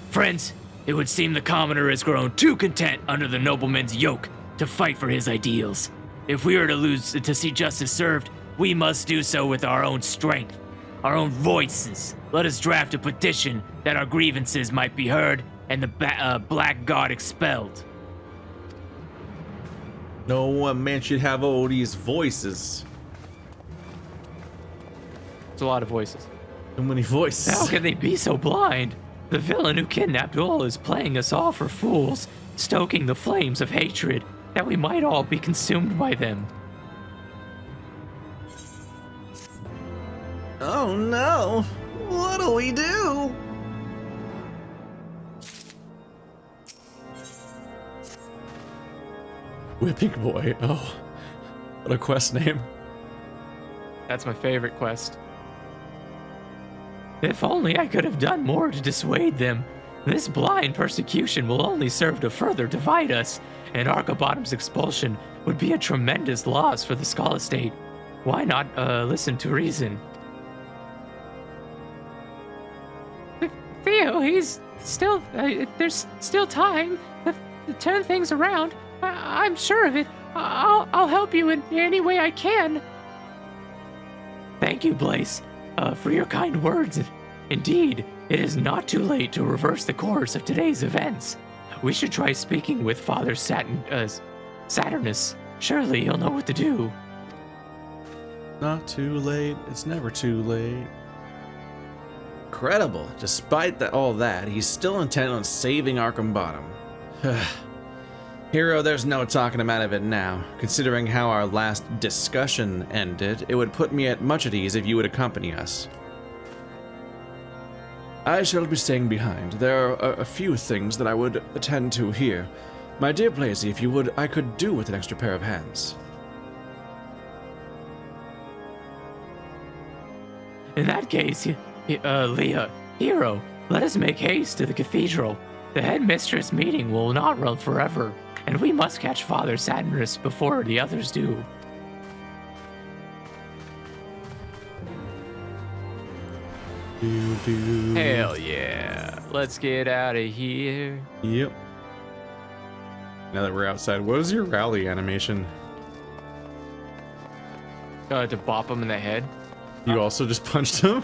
Friends, it would seem the commoner has grown too content under the nobleman's yoke to fight for his ideals. If we are to see justice served, we must do so with our own strength, our own voices. Let us draft a petition that our grievances might be heard and the Black God expelled. No one man should have all these voices. It's a lot of voices. So many voices. How can they be so blind? The villain who kidnapped Ul is playing us all for fools, stoking the flames of hatred that we might all be consumed by them. Oh no! What do we do? Whipping Boy. Oh, what a quest name. That's my favorite quest. If only I could have done more to dissuade them. This blind persecution will only serve to further divide us, and Arcabottom's expulsion would be a tremendous loss for the Skull Estate. Why not listen to reason? Theo, he's still. There's still time to turn things around. I'm sure of it. I'll help you in any way I can. Thank you, Blaze, for your kind words. Indeed, it is not too late to reverse the course of today's events. We should try speaking with Father Saturnus. Surely he'll know what to do. Not too late. It's never too late. Incredible. Despite all that, he's still intent on saving Arkham Bottom. Hero, there's no talking him out of it now. Considering how our last discussion ended, it would put me at much at ease if you would accompany us. I shall be staying behind. There are a few things that I would attend to here. My dear Blazy, if you would, I could do with an extra pair of hands. In that case, Leah, Hero, let us make haste to the cathedral. The headmistress meeting will not run forever, and we must catch Father Saturnus before the others do. Hell yeah. Let's get out of here. Yep. Now that we're outside, what is your rally animation? To bop him in the head. You also just punched him?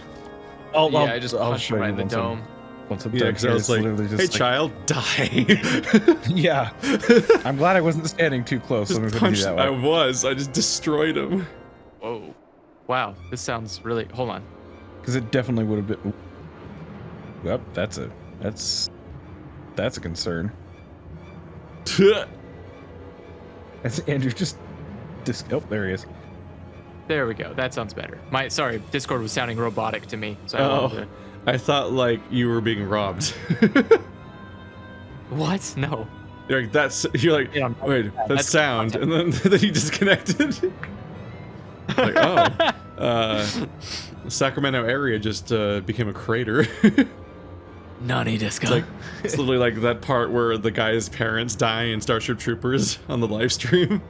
Oh, Yeah, I just punched him right in the dome. Once I'm Yeah, done because I here, was it's like, literally just hey, like- child, die. Yeah. I'm glad I wasn't standing too close. So I'm Just gonna do punched, that I way. I just destroyed him. Whoa. Wow, this sounds really. Hold on. Because it definitely would have been. Yep, that's a concern. That's Andrew just. Oh, there he is. There we go. That sounds better. Sorry, Discord was sounding robotic to me. So I wanted to. I thought like you were being robbed. What? No. You're like, you're like, Yeah, wait, that that's sound, and then he disconnected. Like, the Sacramento area just became a crater. Nani Disco. Like, it's literally like that part where the guy's parents die in Starship Troopers on the live stream.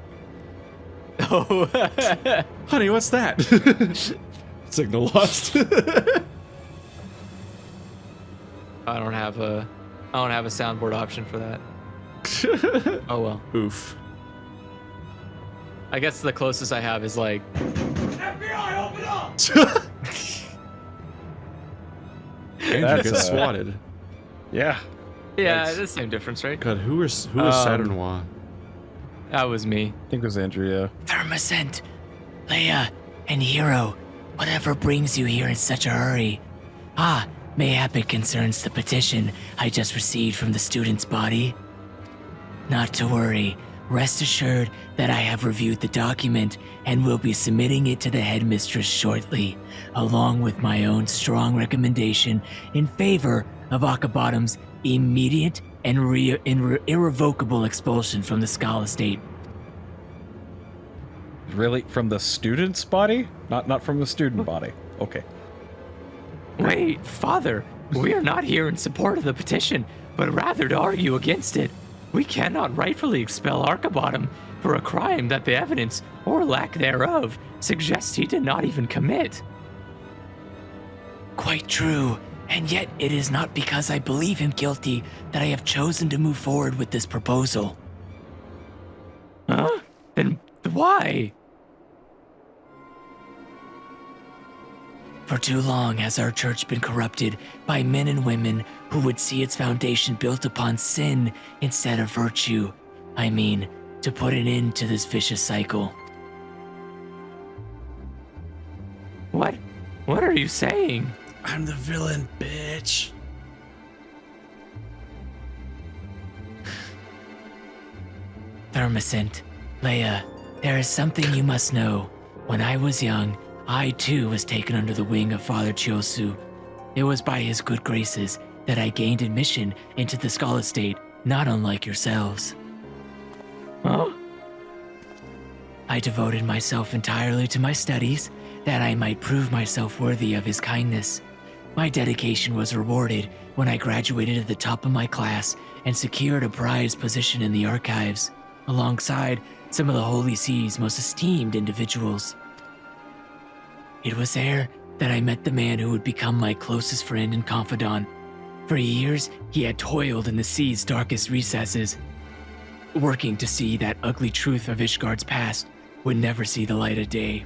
Oh. Honey, what's that? Signal lost. I don't have a soundboard option for that. Oh well. Oof. I guess the closest I have is like. FBI, open up! Andrew That's, gets swatted. Yeah. Yeah, Nice. it's the same difference, right? God, who is Saturnois? That was me. I think it was Andrea. Thermoscent, Leia, and Hero, whatever brings you here in such a hurry? Mayhap it concerns the petition I just received from the student's body? Not to worry. Rest assured that I have reviewed the document and will be submitting it to the headmistress shortly, along with my own strong recommendation in favor of Akabottom's immediate and irrevocable expulsion from the Skull Estate. Really? From the student's body? Not from the student body. Okay. Wait, Father, we are not here in support of the petition, but rather to argue against it. We cannot rightfully expel Arkabottom for a crime that the evidence, or lack thereof, suggests he did not even commit. Quite true, and yet it is not because I believe him guilty that I have chosen to move forward with this proposal. Huh? Then why? For too long has our church been corrupted by men and women who would see its foundation built upon sin instead of virtue. I mean, to put an end to this vicious cycle. What are you saying? I'm the villain, bitch. Thermoscent, Leia, there is something you must know. When I was young, I too was taken under the wing of Father Chiosu. It was by his good graces that I gained admission into the Skull Estate, not unlike yourselves. Huh? I devoted myself entirely to my studies, that I might prove myself worthy of his kindness. My dedication was rewarded when I graduated at the top of my class and secured a prized position in the archives, alongside some of the Holy See's most esteemed individuals. It was there that I met the man who would become my closest friend and confidant. For years, he had toiled in the sea's darkest recesses, working to see that ugly truth of Ishgard's past would never see the light of day.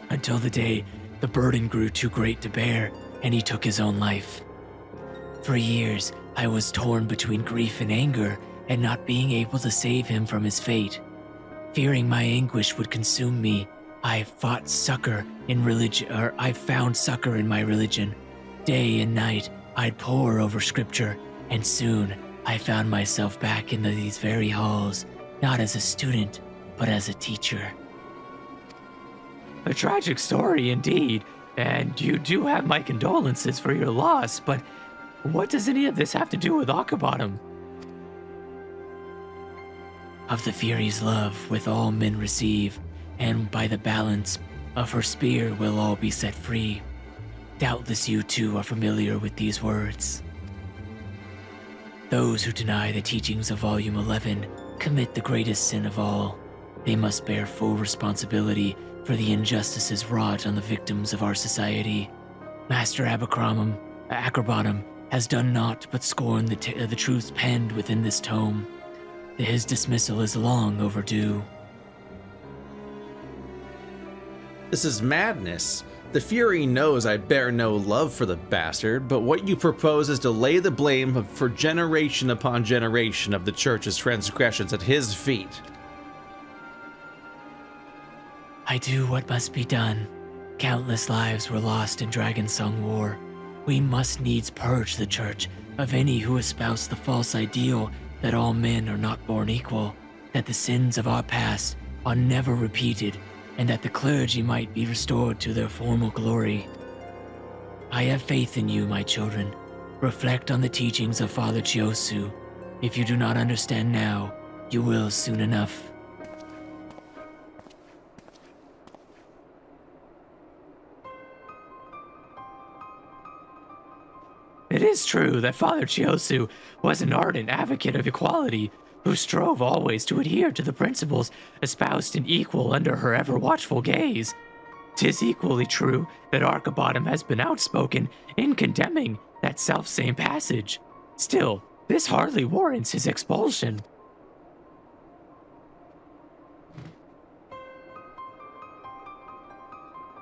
Until the day the burden grew too great to bear, and he took his own life. For years, I was torn between grief and anger at not being able to save him from his fate. Fearing my anguish would consume me, I found succor in my religion. Day and night, I'd pore over scripture, and soon I found myself back in these very halls, not as a student, but as a teacher. A tragic story indeed, and you do have my condolences for your loss, but what does any of this have to do with Akabottom? Of the Fury's love with all men receive, and by the balance of her spear will all be set free. Doubtless you too are familiar with these words. Those who deny the teachings of Volume 11 commit the greatest sin of all. They must bear full responsibility for the injustices wrought on the victims of our society. Master Akabottom has done naught but scorn the truths penned within this tome. His dismissal is long overdue. This is madness. The Fury knows I bear no love for the bastard, but what you propose is to lay the blame for generation upon generation of the Church's transgressions at his feet. I do what must be done. Countless lives were lost in Dragonsong War. We must needs purge the Church of any who espouse the false ideal that all men are not born equal, that the sins of our past are never repeated, and that the clergy might be restored to their former glory. I have faith in you, my children. Reflect on the teachings of Father Chiosu. If you do not understand now, you will soon enough. It is true that Father Chiosu was an ardent advocate of equality, who strove always to adhere to the principles espoused in equal under her ever-watchful gaze. 'Tis equally true that Akabottom has been outspoken in condemning that selfsame passage. Still, this hardly warrants his expulsion.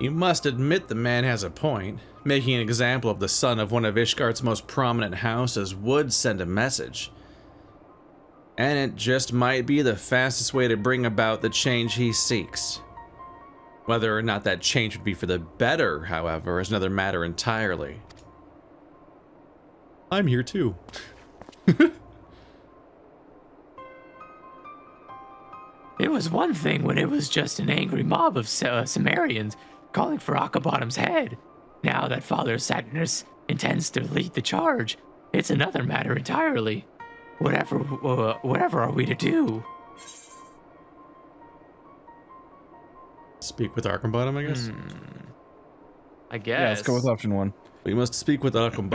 You must admit the man has a point. Making an example of the son of one of Ishgard's most prominent houses would send a message. And it just might be the fastest way to bring about the change he seeks. Whether or not that change would be for the better, however, is another matter entirely. I'm here too. It was one thing when it was just an angry mob of seminarians calling for Akabottom's head. Now that Father Saturnus intends to lead the charge, it's another matter entirely. Whatever are we to do? Speak with Arkham I guess. I guess. Yeah, let's go with option 1. We must speak with Arkham.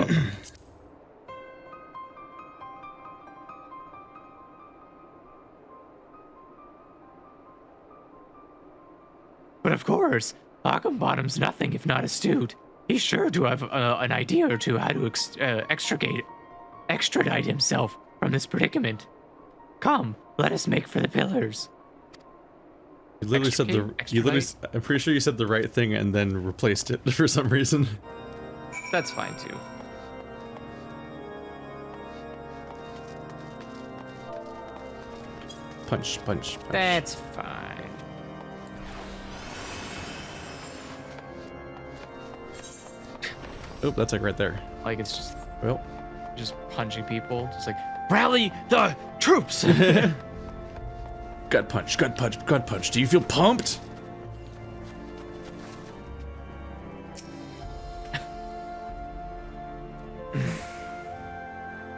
But of course, Akabottom's nothing if not astute. He's sure to have an idea or two how to extradite himself from this predicament. Come, let us make for the pillars. You literally said I'm pretty sure you said the right thing and then replaced it for some reason. That's fine too. Punch, punch, punch. That's fine. Oh, that's like right there. Like it's just Well, punching people. Just like rally the troops. Gut punch, gut punch, gut punch. Do you feel pumped?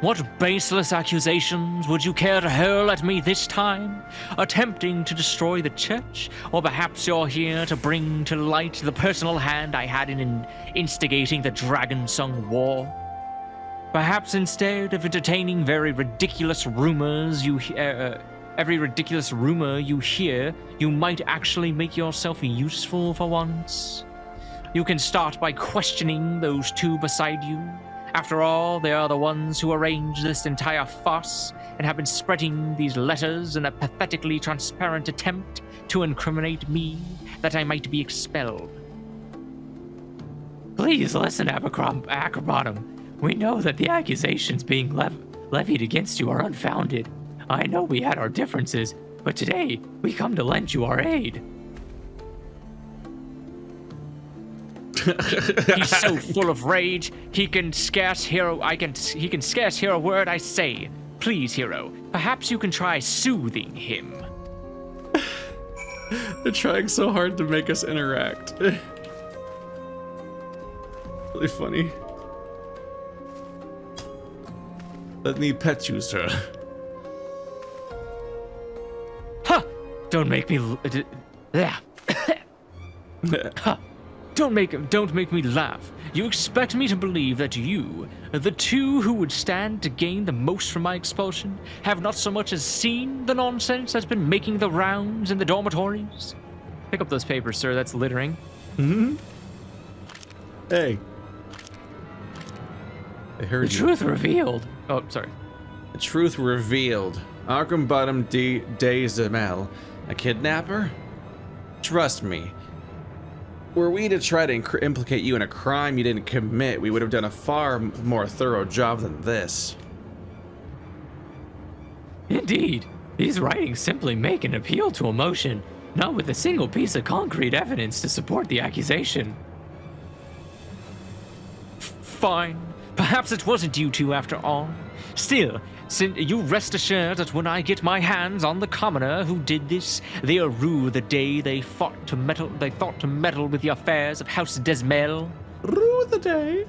What baseless accusations would you care to hurl at me this time? Attempting to destroy the church? Or perhaps you're here to bring to light the personal hand I had in instigating the Dragon-Sung War? Perhaps instead of entertaining every ridiculous rumor you hear, you might actually make yourself useful for once. You can start by questioning those two beside you. After all, they are the ones who arranged this entire farce and have been spreading these letters in a pathetically transparent attempt to incriminate me that I might be expelled. Please listen, Akabottom. We know that the accusations being levied against you are unfounded. I know we had our differences, but today we come to lend you our aid. He's so full of rage, he can scarce hear a word I say. Please, hero, perhaps you can try soothing him. they're trying so hard to make us interact. Really funny. Let me pet you, sir. Ha! Don't make me. Ha! Don't make me laugh. You expect me to believe that you, the two who would stand to gain the most from my expulsion, have not so much as seen the nonsense that's been making the rounds in the dormitories? Pick up those papers, sir. That's littering. Hey. I heard The you. truth revealed. Oh, sorry. The truth revealed. Arkham de Zamel, a kidnapper? Trust me. Were we to try to implicate you in a crime you didn't commit, we would have done a far more thorough job than this. Indeed, these writings simply make an appeal to emotion, not with a single piece of concrete evidence to support the accusation. Fine. Perhaps it wasn't you two after all. Still, you rest assured that when I get my hands on the commoner who did this, they'll rue the day they thought to meddle with the affairs of House Desmel. Rue the day.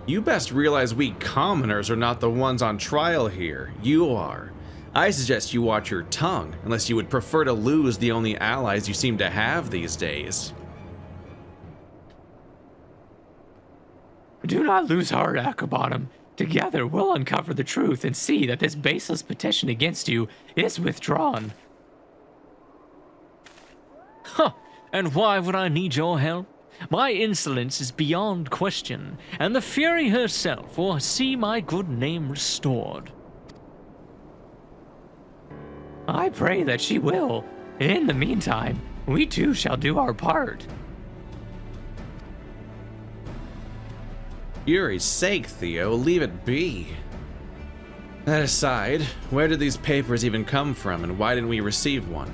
You best realize we commoners are not the ones on trial here. You are. I suggest you watch your tongue, unless you would prefer to lose the only allies you seem to have these days. Do not lose heart, Akabottom. Together, we'll uncover the truth and see that this baseless petition against you is withdrawn. Huh. And why would I need your help? My insolence is beyond question, and the Fury herself will see my good name restored. I pray that she will. In the meantime, we too shall do our part. Fury's sake, Theo, leave it be. That aside, where did these papers even come from, and why didn't we receive one?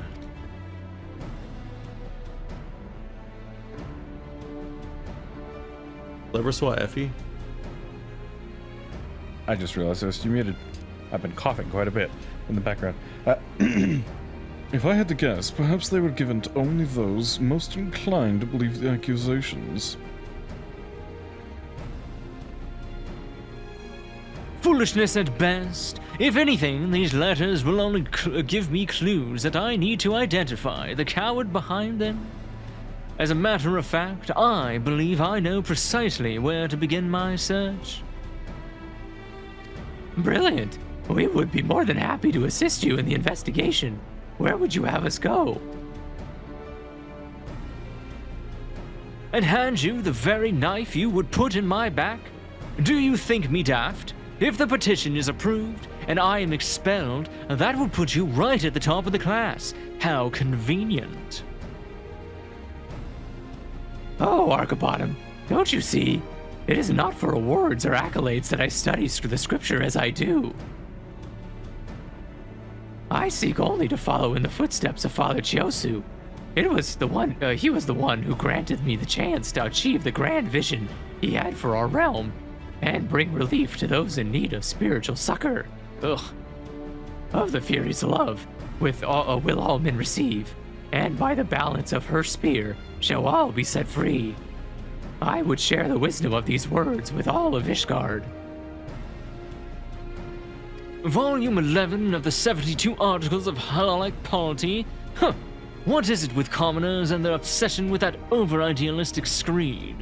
Leberswa Effie? I just realized I was muted. I've been coughing quite a bit in the background. If I had to guess, perhaps they were given to only those most inclined to believe the accusations. Foolishness at best. If anything, these letters will only give me clues that I need to identify the coward behind them. As a matter of fact, I believe I know precisely where to begin my search. Brilliant. We would be more than happy to assist you in the investigation. Where would you have us go? And hand you the very knife you would put in my back? Do you think me daft? If the petition is approved and I am expelled, that would put you right at the top of the class. How convenient. Oh, Archibottom, don't you see? It is not for awards or accolades that I study the scripture as I do. I seek only to follow in the footsteps of Father Chiosu. He was the one who granted me the chance to achieve the grand vision he had for our realm, and bring relief to those in need of spiritual succor. Of the Fury's love, will all men receive, and by the balance of her spear shall all be set free. I would share the wisdom of these words with all of Ishgard. Volume 11 of the 72 Articles of Halalic Polity? Huh. What is it with commoners and their obsession with that over-idealistic screed?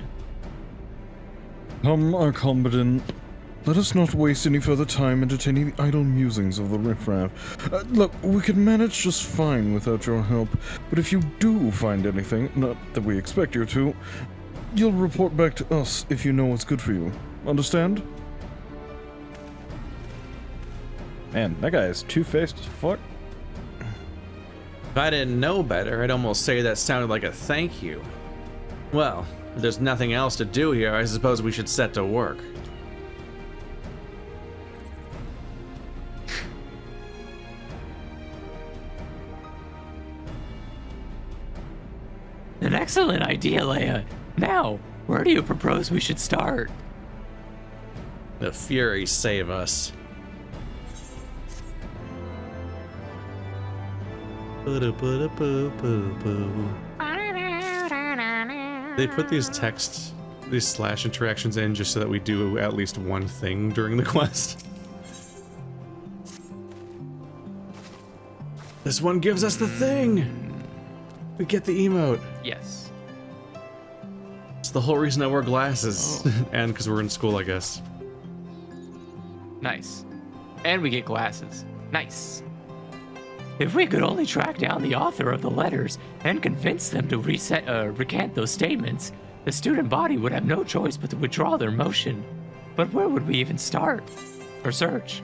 Come, our combatant. Let us not waste any further time entertaining the idle musings of the riffraff. Look, we could manage just fine without your help, but if you do find anything, not that we expect you to, you'll report back to us if you know what's good for you. Understand? Man, that guy is two-faced as fuck. If I didn't know better, I'd almost say that sounded like a thank you. Well, if there's nothing else to do here, I suppose we should set to work. An excellent idea, Leia. Now, where do you propose we should start? The Fury save us. They put these slash interactions in just so that we do at least one thing during the quest. This one gives us the thing! We get the emote. Yes. It's the whole reason I wear glasses. And because we're in school, I guess. Nice. And we get glasses. Nice. If we could only track down the author of the letters and convince them to recant those statements, the student body would have no choice but to withdraw their motion. But where would we even start? Or search?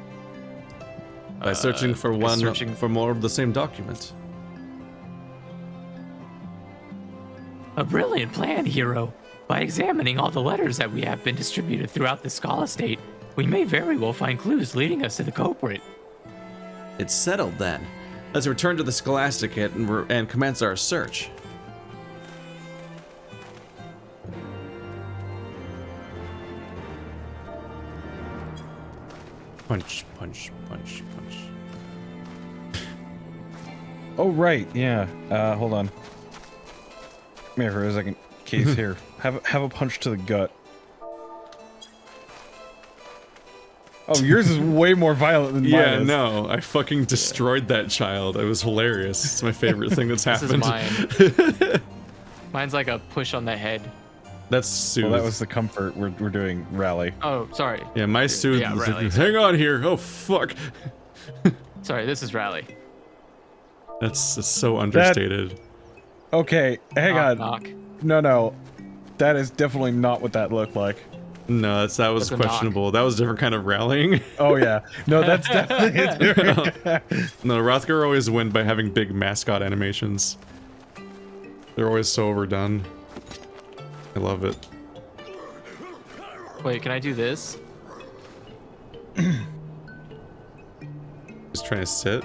By searching for more of the same document. A brilliant plan, hero. By examining all the letters that we have been distributed throughout the Scala State, we may very well find clues leading us to the culprit. It's settled then. Let's return to the Scholasticate and commence our search. Punch, punch, punch, punch. Oh, right, yeah. Hold on. Come here for a second. Case here. Have a punch to the gut. Oh, yours is way more violent than mine Yeah, is. no, I fucking destroyed that child. It was hilarious. It's my favorite thing that's This is happened. mine. Mine's like a push on the head. That's Soothe. Well, that was the comfort. We're doing rally. Oh, sorry. Yeah, my Soothe. Yeah, is like, rally. hang on here. Oh, fuck. Sorry, this is Rally. That's so understated. Okay, hang on. Knock. No. That is definitely not what that looked like. No, that was That's a knock. questionable. That was a different kind of rallying. Oh, yeah. No, that's definitely a different... No, Rothgar always win by having big mascot animations. They're always so overdone. I love it. Wait, can I do this? trying to sit.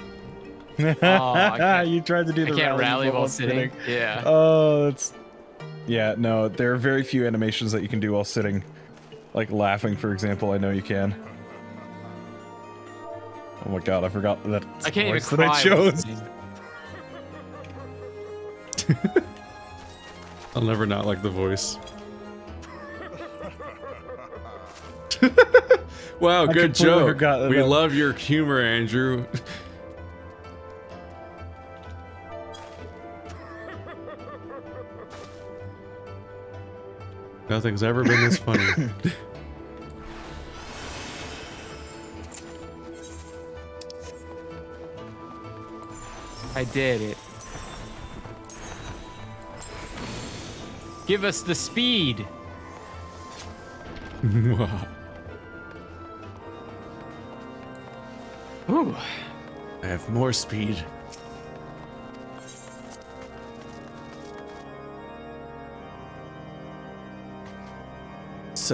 I can't- You tried to do the I can't rally while sitting. sitting. Yeah. Oh, that's... Yeah, no, there are very few animations that you can do while sitting. Like laughing, for example, I know you can. Oh my god, I forgot that I can't even voice that cry. I while chose. sitting. I'll never not like the voice. Wow, good completely joke. forgot We that. love your humor, Andrew. Nothing's ever been this funny. I did it. Give us the speed. Ooh. I have more speed.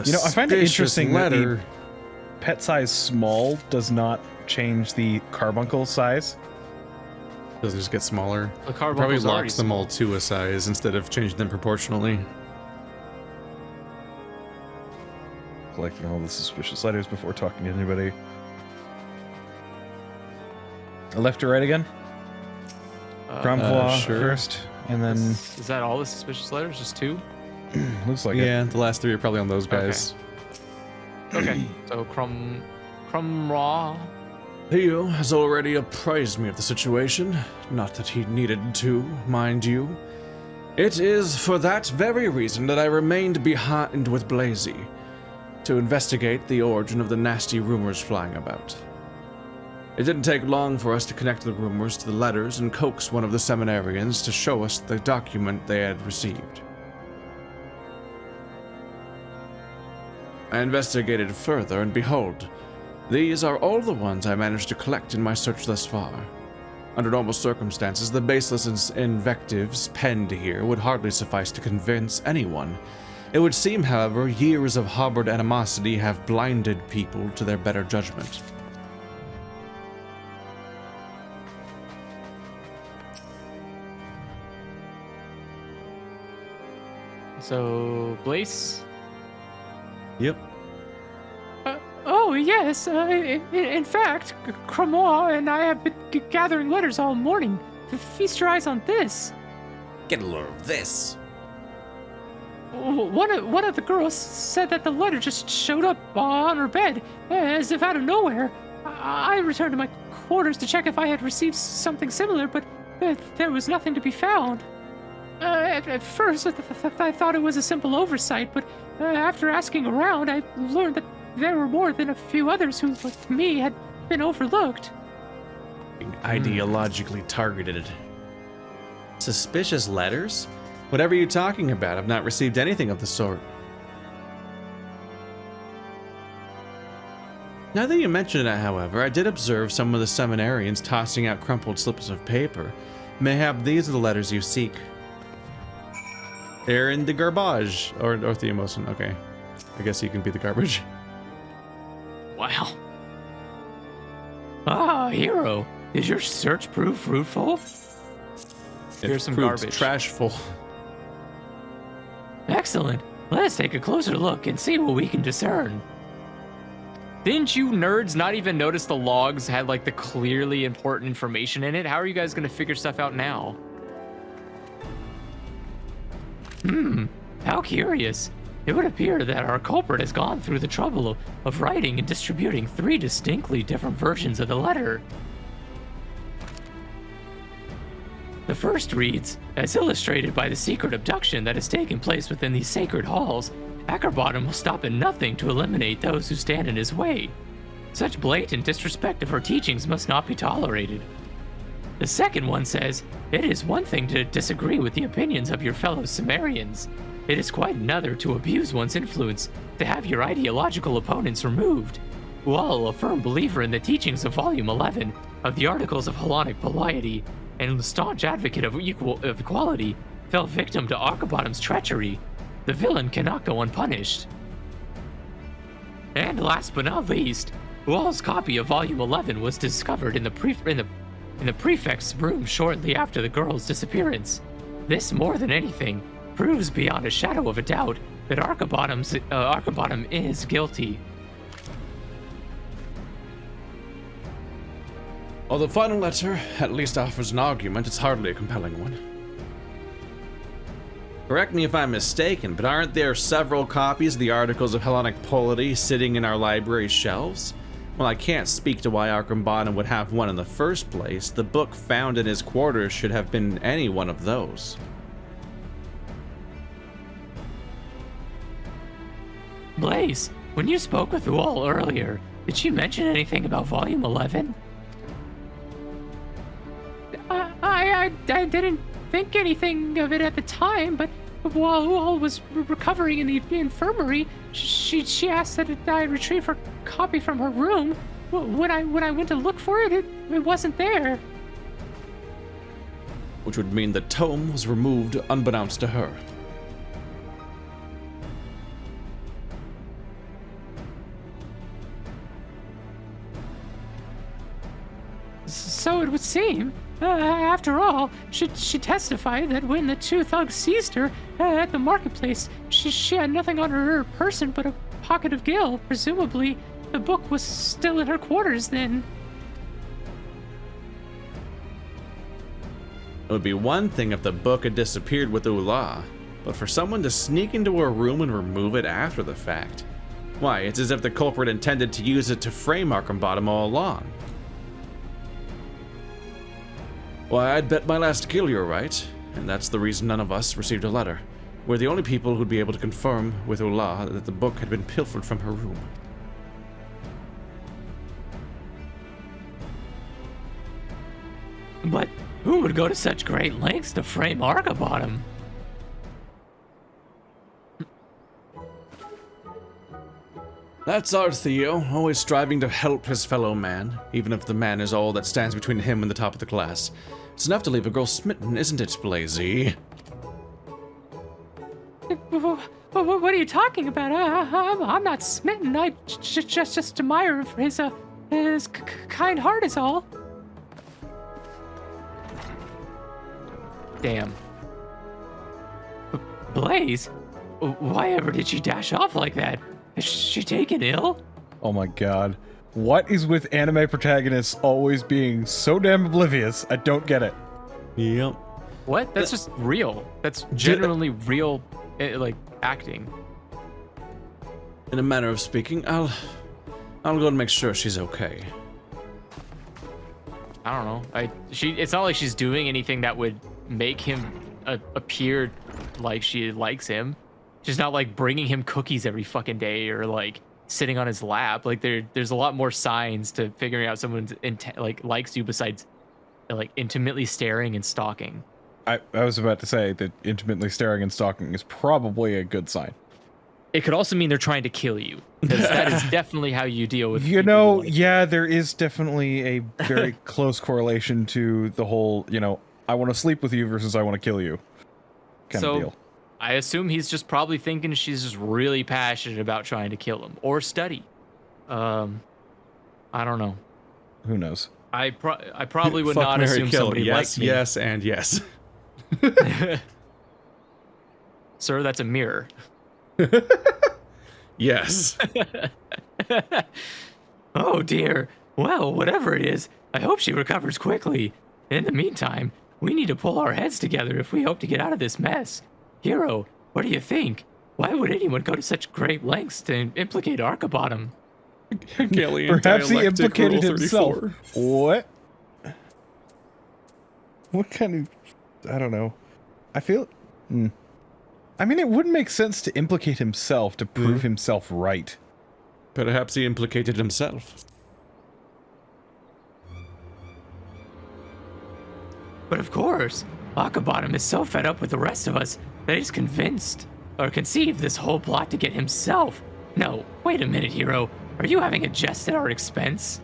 You know, I find it Suspicious interesting that the letter. pet size small does not change the carbuncle size. Doesn't just get smaller. The Probably carbuncle's already locks them all to a size instead of changing them proportionally. Collecting all the suspicious letters before talking to anybody. Left or right again? Cromflaw sure. first, and then Is that all the suspicious letters? Just 2? looks like it. Yeah, the last 3 are probably on those guys. Okay. So Crumraw. Theo has already apprised me of the situation. Not that he needed to, mind you. It is for that very reason that I remained behind with Blazy, to investigate the origin of the nasty rumors flying about. It didn't take long for us to connect the rumors to the letters and coax one of the seminarians to show us the document they had received. I investigated further, and behold, these are all the ones I managed to collect in my search thus far. Under normal circumstances, the baseless invectives penned here would hardly suffice to convince anyone. It would seem, however, years of harbored animosity have blinded people to their better judgment. So Blaze. Yep. Oh, yes. In fact, Cromwell and I have been gathering letters all morning. Feast your eyes on this. Get a load of this. One of the girls said that the letter just showed up on her bed, as if out of nowhere. I returned to my quarters to check if I had received something similar, but there was nothing to be found. At first, I thought it was a simple oversight, but after asking around, I learned that there were more than a few others who, like me, had been overlooked. Ideologically targeted. Suspicious letters? Whatever you're talking about, I've not received anything of the sort. Now that you mention it, however, I did observe some of the seminarians tossing out crumpled slips of paper. Mayhap these are the letters you seek. They're in the garbage. Or Theomosin, okay. I guess you can be the garbage. Wow. Ah, hero. Is your search prove fruitful? Here's some Proved garbage. Trashful. Excellent. Let's take a closer look and see what we can discern. Didn't you nerds not even notice the logs had like the clearly important information in it? How are you guys gonna figure stuff out now? How curious. It would appear that our culprit has gone through the trouble of writing and distributing 3 distinctly different versions of the letter. The first reads, as illustrated by the secret abduction that has taken place within these sacred halls, Ackerbottom will stop at nothing to eliminate those who stand in his way. Such blatant disrespect of her teachings must not be tolerated. The second one says, it is one thing to disagree with the opinions of your fellow Seminarians. It is quite another to abuse one's influence, to have your ideological opponents removed. While a firm believer in the teachings of Volume 11 of the Articles of Hellenic Polity, and a staunch advocate of equality, fell victim to Archibottom's treachery, the villain cannot go unpunished. And last but not least, Ual's copy of Volume 11 was discovered in the prefect's room shortly after the girl's disappearance. This, more than anything, proves beyond a shadow of a doubt that Archibottom is guilty. While the final letter at least offers an argument, it's hardly a compelling one. Correct me if I'm mistaken, but aren't there several copies of the Articles of Hellenic Polity sitting in our library shelves? Well, I can't speak to why Archibottom would have one in the first place. The book found in his quarters should have been any one of those. Blaze, when you spoke with Ual earlier, did she mention anything about Volume 11? I didn't think anything of it at the time, but while Ual was recovering in the infirmary, she asked that I retrieve her copy from her room. When I went to look for it, it wasn't there. Which would mean the tome was removed unbeknownst to her. So it would seem. After all, she testified that when the two thugs seized her at the marketplace, she had nothing on her person but a pocket of gil. Presumably, the book was still in her quarters then. It would be one thing if the book had disappeared with Ula, but for someone to sneak into her room and remove it after the fact, why, it's as if the culprit intended to use it to frame Archibottom all along. Why, I'd bet my last kill you're right, and that's the reason none of us received a letter. We're the only people who'd be able to confirm with Ula that the book had been pilfered from her room. But who would go to such great lengths to frame Archibottom? That's our Theo, always striving to help his fellow man, even if the man is all that stands between him and the top of the class. It's enough to leave a girl smitten, isn't it, Blazy? What are you talking about? I'm not smitten. I just admire his kind heart is all. Damn. Blaze? Why ever did she dash off like that? Is she taken ill? Oh my god. What is with anime protagonists always being so damn oblivious? I don't get it. Yep. What? That's just real. That's genuinely real, like, acting. In a manner of speaking, I'll go and make sure she's okay. I don't know. It's not like she's doing anything that would make him appear like she likes him. She's not like bringing him cookies every fucking day or like sitting on his lap. Like there's a lot more signs to figuring out someone's likes you besides like intimately staring and stalking. I was about to say that intimately staring and stalking is probably a good sign. It could also mean they're trying to kill you, because that is definitely how you deal with. You know, yeah, there is definitely a very close correlation to the whole, I want to sleep with you versus I want to kill you kind of deal. I assume he's just probably thinking she's just really passionate about trying to kill him or study. I don't know. Who knows? I probably would Fuck, not marry, assume kill. somebody Yes, like me. yes, and yes. Sir, that's a mirror. Yes. Oh dear. Well, whatever it is, I hope she recovers quickly. In the meantime, we need to pull our heads together if we hope to get out of this mess. Hero, what do you think? Why would anyone go to such great lengths to implicate Archibottom? Garlean Perhaps he dialectic implicated rule himself. 34. What? What kind of... I don't know. I feel... I mean, it wouldn't make sense to implicate himself to prove himself right. Perhaps he implicated himself. But of course, Archibottom is so fed up with the rest of us that he's convinced or conceived this whole plot to get himself. No, wait a minute, Hero. Are you having a jest at our expense?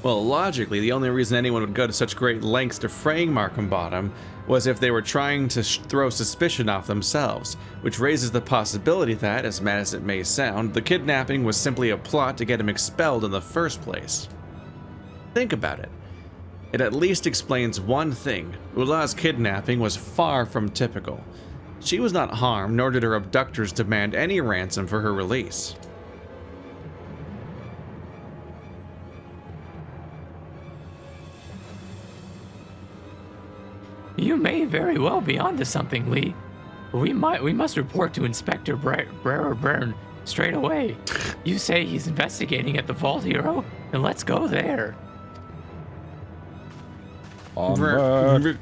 Well, logically, the only reason anyone would go to such great lengths to fraying Markham Bottom was if they were trying to throw suspicion off themselves, which raises the possibility that, as mad as it may sound, the kidnapping was simply a plot to get him expelled in the first place. Think about it. It at least explains one thing. Ula's kidnapping was far from typical. She was not harmed, nor did her abductors demand any ransom for her release. You may very well be onto something, Lee. We must report to Inspector Brer straight away. You say he's investigating at the Vault Hero, and let's go there. Onward.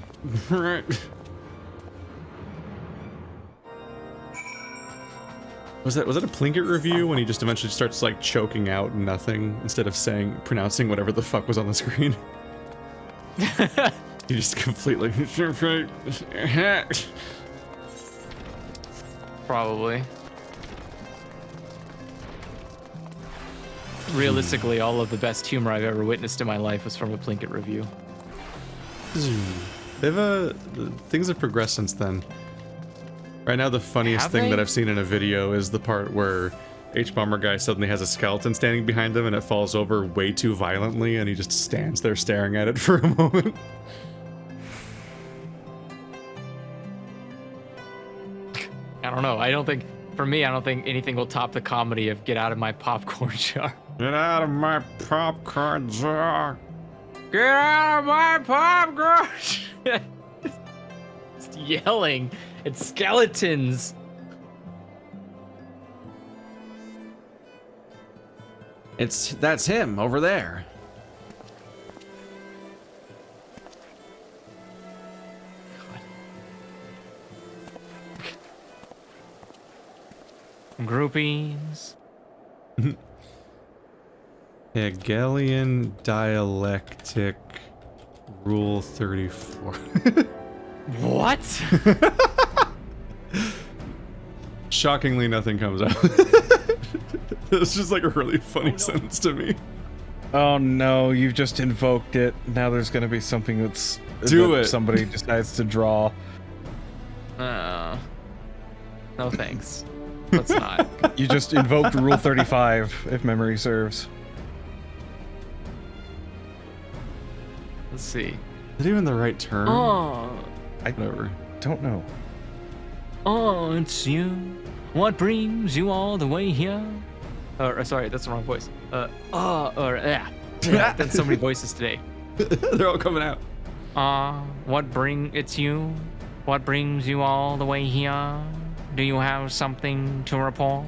Was that a Plinkett review when he just eventually starts like choking out nothing instead of pronouncing whatever the fuck was on the screen? He just completely Probably. Realistically, all of the best humor I've ever witnessed in my life was from a Plinkett review. Things have progressed since then. Right now, the funniest thing that I've seen in a video is the part where H-Bomber guy suddenly has a skeleton standing behind him and it falls over way too violently and he just stands there staring at it for a moment. I don't know. For me, I don't think anything will top the comedy of Get Out of My Popcorn Jar. Get out of my popcorn jar. Get out of my popcorn jar! Just yelling at skeletons. That's him over there. Groupies. Hegelian dialectic rule 34. What? Shockingly, nothing comes out. It's just like a really funny sentence to me. Oh no, you've just invoked it. Now there's gonna be something that somebody decides to draw. No thanks. Let's not. You just invoked Rule 35, if memory serves. Let's see. Is it even the right term? Whatever. Don't know. Oh, it's you. What brings you all the way here? Sorry, that's the wrong voice. That's so many voices today. They're all coming out. It's you. What brings you all the way here? Do you have something to report?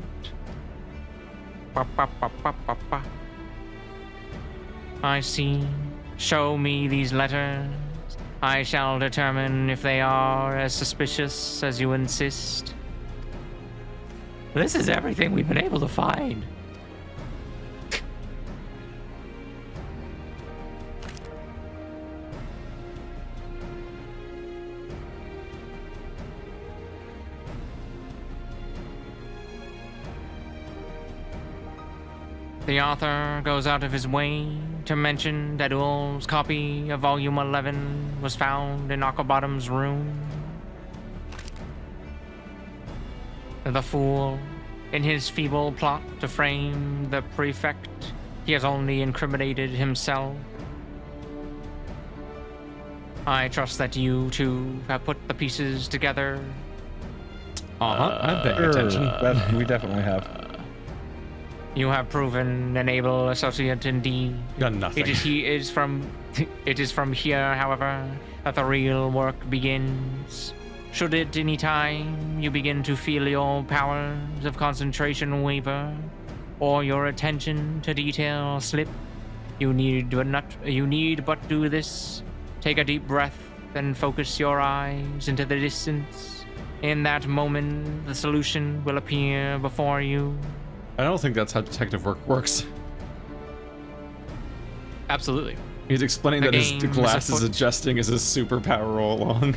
I see. Show me these letters. I shall determine if they are as suspicious as you insist. This is everything we've been able to find. The author goes out of his way to mention that Ul's copy of Volume 11 was found in Aquabottom's room. The fool, in his feeble plot to frame the prefect, he has only incriminated himself. I trust that you two have put the pieces together. I'm paying attention. We definitely have. You have proven an able associate indeed. Got nothing. It is from here, however, that the real work begins. Should at any time you begin to feel your powers of concentration waver, or your attention to detail slip, you need but do this. Take a deep breath, then focus your eyes into the distance. In that moment, the solution will appear before you. I don't think that's how detective work works. Absolutely. He's explaining that his game is glass is afoot. adjusting as his superpower all along.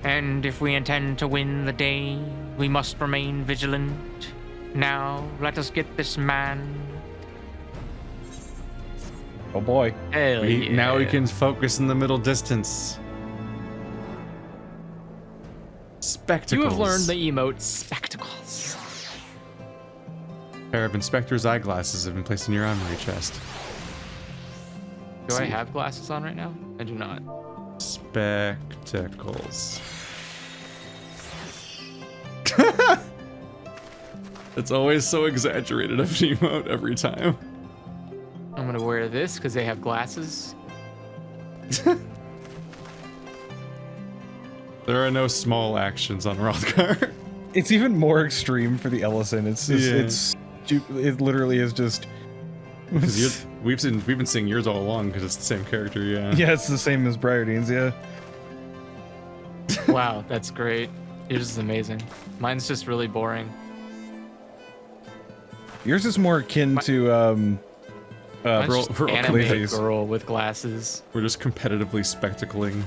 And if we intend to win the day, we must remain vigilant. Now, let us get this man. Oh boy. Hell yeah. Now we can focus in the middle distance. Spectacles. You have learned the emote spectacles. A pair of inspector's eyeglasses have been placed in your armory chest. Do I have glasses on right now? I do not. Spectacles. It's always so exaggerated of an emote every time. I'm gonna wear this because they have glasses. There are no small actions on Rothgar. It's even more extreme for the Ellison. It's just, it literally is just. Because we've been seeing yours all along because it's the same character, yeah. Yeah, it's the same as Briardine's, yeah. Wow, that's great. Yours is amazing. Mine's just really boring. Yours is more akin to Mine's just we're anime Clayface. girl with glasses. We're just competitively spectacling.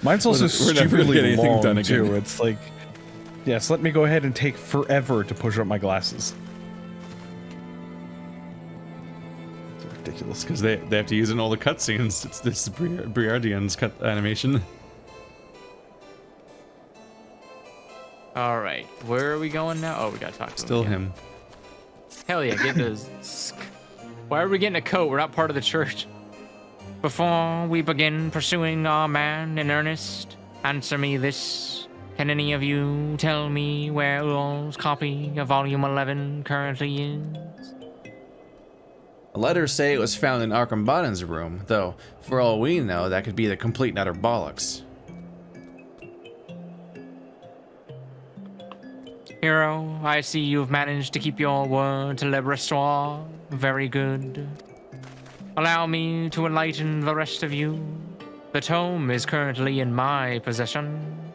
Mine's also We're never gonna stupidly get anything long done again. too. It's like, yes, let me go ahead and take forever to push up my glasses. It's ridiculous. Because they have to use it in all the cutscenes. It's this Briardian's cut animation. All right, where are we going now? Oh, we gotta talk to Still him. him. Hell yeah, get this. Why are we getting a coat? We're not part of the church. Before we begin pursuing our man in earnest, answer me this. Can any of you tell me where Ul's copy of Volume 11 currently is? Letters say it was found in Arkham Bottom's room, though, for all we know, that could be the complete and utter bollocks. Hero, I see you've managed to keep your word to Lebrassoir. Very good. Allow me to enlighten the rest of you. The tome is currently in my possession.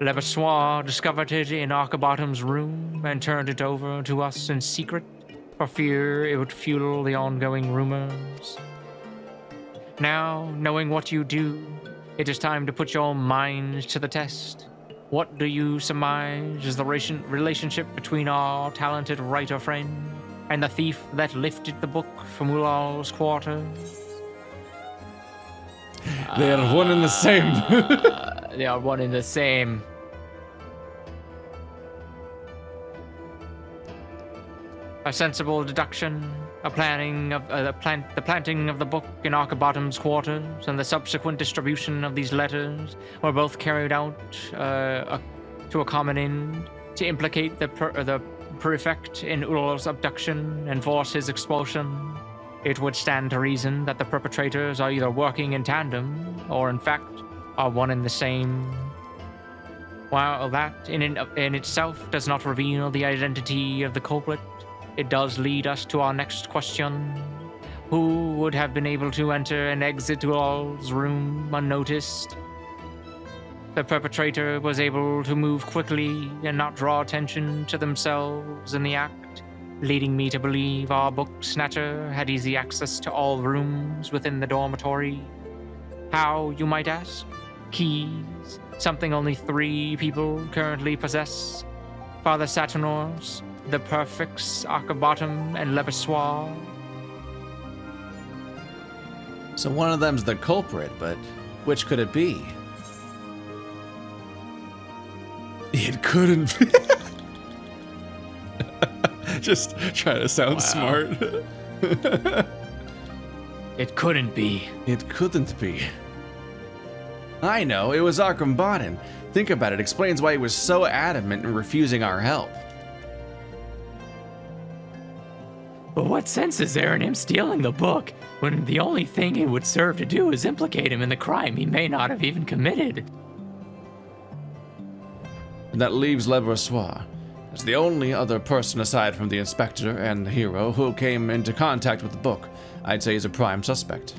Lebrassoir discovered it in Arcabottom's room and turned it over to us in secret for fear it would fuel the ongoing rumors. Now, knowing what you do, it is time to put your minds to the test. What do you surmise is the relationship between our talented writer friend and the thief that lifted the book from Ulal's quarters? They are one and the same. They are one and the same. A sensible deduction, a planning of the planting of the book in Arcabottom's quarters, and the subsequent distribution of these letters were both carried out to a common end, to implicate the prefect in Ulal's abduction and force his expulsion. It would stand to reason that the perpetrators are either working in tandem, or in fact, are one and the same. While that in itself does not reveal the identity of the culprit, it does lead us to our next question. Who would have been able to enter and exit Ulal's room unnoticed? The perpetrator was able to move quickly and not draw attention to themselves in the act, leading me to believe our book snatcher had easy access to all rooms within the dormitory. How, you might ask? Keys, something only 3 people currently possess. Father Saturnors, the Perfects, Arcabottom, and Lebrassoir. So one of them's the culprit, but which could it be? It couldn't be. Just try to sound smart. It couldn't be. It couldn't be. I know, it was Arkham Bottom. Think about it, explains why he was so adamant in refusing our help. But what sense is there in him stealing the book when the only thing it would serve to do is implicate him in the crime he may not have even committed? And that leaves Lebrassoir as the only other person aside from the inspector and the hero who came into contact with the book. I'd say he's a prime suspect.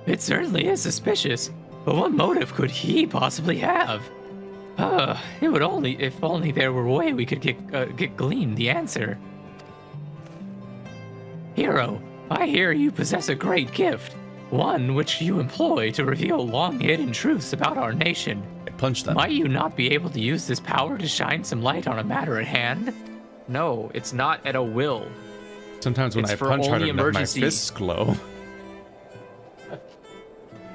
It certainly is suspicious, but what motive could he possibly have? It would only, if only there were a way we could get glean the answer. Hero, I hear you possess a great gift, one which you employ to reveal long-hidden truths about our nation. punch them. Might you not be able to use this power to shine some light on a matter at hand? No, it's not at a will. Sometimes when It's I for punch hard only enough, my emergency. fists glow.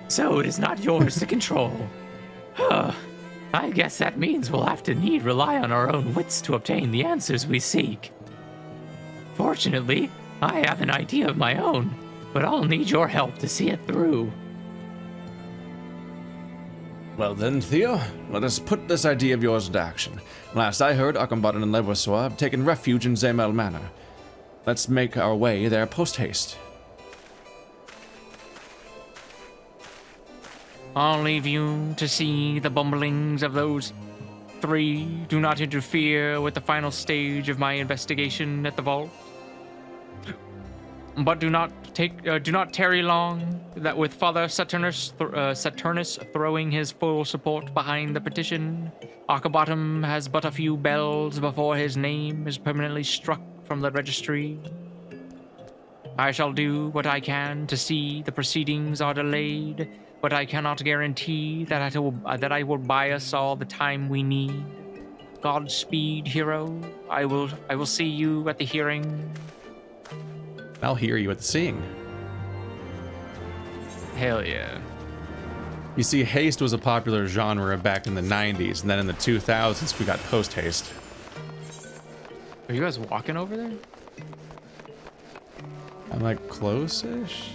So it is not yours to control. I guess that means we'll have to rely on our own wits to obtain the answers we seek. Fortunately, I have an idea of my own, but I'll need your help to see it through. Well then, Theo, let us put this idea of yours into action. Last I heard, Akambatan and Levosoir have taken refuge in Zamel Manor. Let's make our way there post-haste. I'll leave you to see the bumblings of those three. Do not interfere with the final stage of my investigation at the vault. But do not tarry long. That with Father Saturnus throwing his full support behind the petition, Akabottom has but a few bells before his name is permanently struck from the registry. I shall do what I can to see the proceedings are delayed, but I cannot guarantee that I will buy us all the time we need. Godspeed, hero. I will see you at the hearing. I'll hear you at the seeing. Hell yeah. You see, haste was a popular genre back in the 90s, and then in the 2000s we got post-haste. Are you guys walking over there? I'm like close-ish?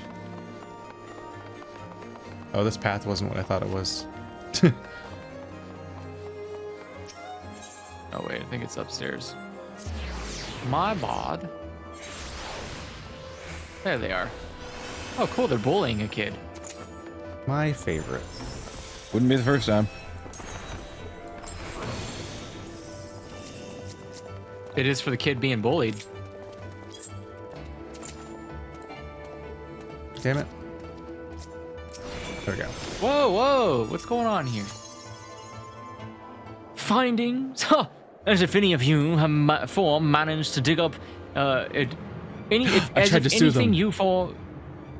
Oh, this path wasn't what I thought it was. Oh wait, I think it's upstairs. My bod. There they are. Oh cool, they're bullying a kid. My favorite. Wouldn't be the first time. It is for the kid being bullied. Damn it. There we go. Whoa, whoa, what's going on here? Findings? Huh. As if any of you have managed to dig up, as tried to if sue them. anything you four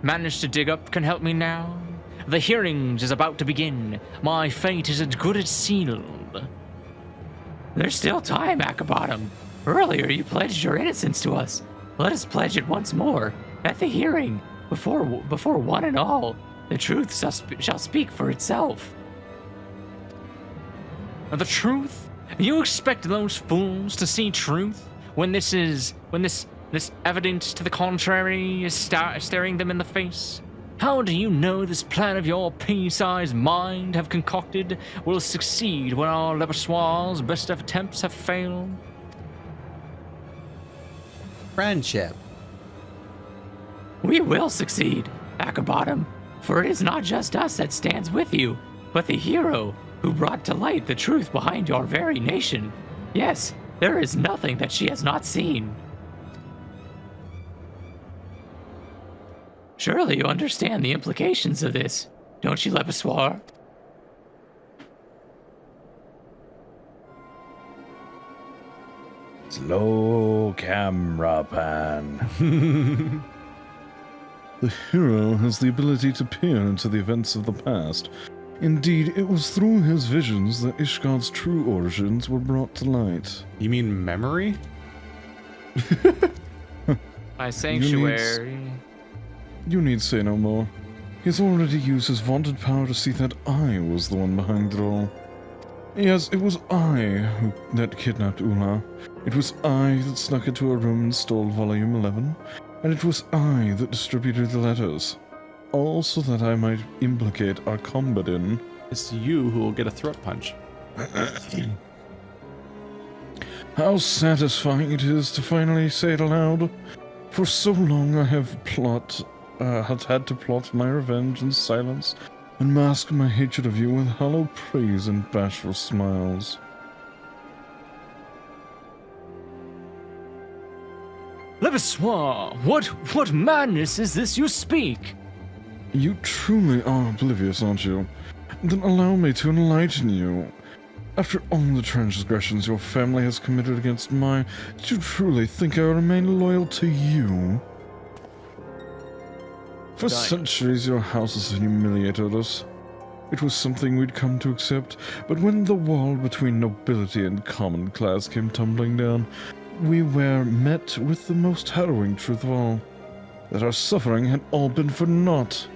managed to dig up can help me now. The hearings is about to begin. My fate is as good as sealed. There's still time, Akabottom. Earlier you pledged your innocence to us. Let us pledge it once more at the hearing, before one and all. The truth shall speak for itself. The truth? You expect those fools to see truth when this evidence to the contrary is staring them in the face? How do you know this plan of your pea-sized mind have concocted will succeed when our Leversoir's best attempts have failed? Friendship. We will succeed, Akabottom, for it is not just us that stands with you, but the hero who brought to light the truth behind your very nation. Yes, there is nothing that she has not seen. Surely you understand the implications of this, don't you, Levasoir? Slow camera pan. The hero has the ability to peer into the events of the past. Indeed, it was through his visions that Ishgard's true origins were brought to light. You mean memory? My sanctuary. You need say no more. He's already used his vaunted power to see that I was the one behind it all. Yes, it was I that kidnapped Ula. It was I that snuck into her room and stole Volume 11. And it was I that distributed the letters. All so that I might implicate our combatant. It's you who will get a throat punch. How satisfying it is to finally say it aloud. For so long I have had to plot my revenge in silence and mask my hatred of you with hollow praise and bashful smiles. Levasoir, what madness is this you speak? You truly are oblivious, aren't you? Then allow me to enlighten you. After all the transgressions your family has committed against mine, do you truly think I will remain loyal to you? For centuries your house has humiliated us. It was something we'd come to accept, but when the wall between nobility and common class came tumbling down, we were met with the most harrowing truth of all, that our suffering had all been for naught.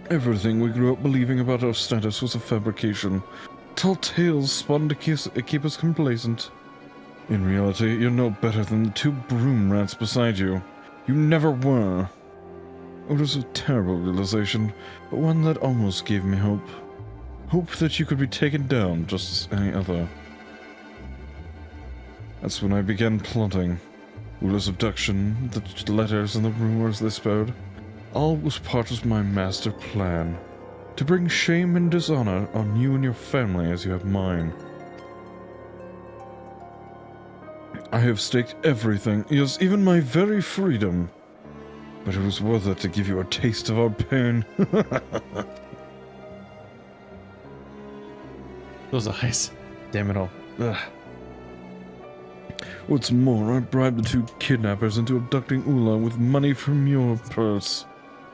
Everything we grew up believing about our status was a fabrication. Tall tales spun to keep us complacent. In reality, you're no better than the 2 broom rats beside you. You never were. It was a terrible realization, but one that almost gave me hope. Hope that you could be taken down just as any other. That's when I began plotting. Ula's abduction, the letters and the rumors they spouted. All was part of my master plan. To bring shame and dishonor on you and your family as you have mine. I have staked everything, yes, even my very freedom. But it was worth it to give you a taste of our pain. Those eyes. Damn it all. Ugh. What's more, I bribed the 2 kidnappers into abducting Ula with money from your purse.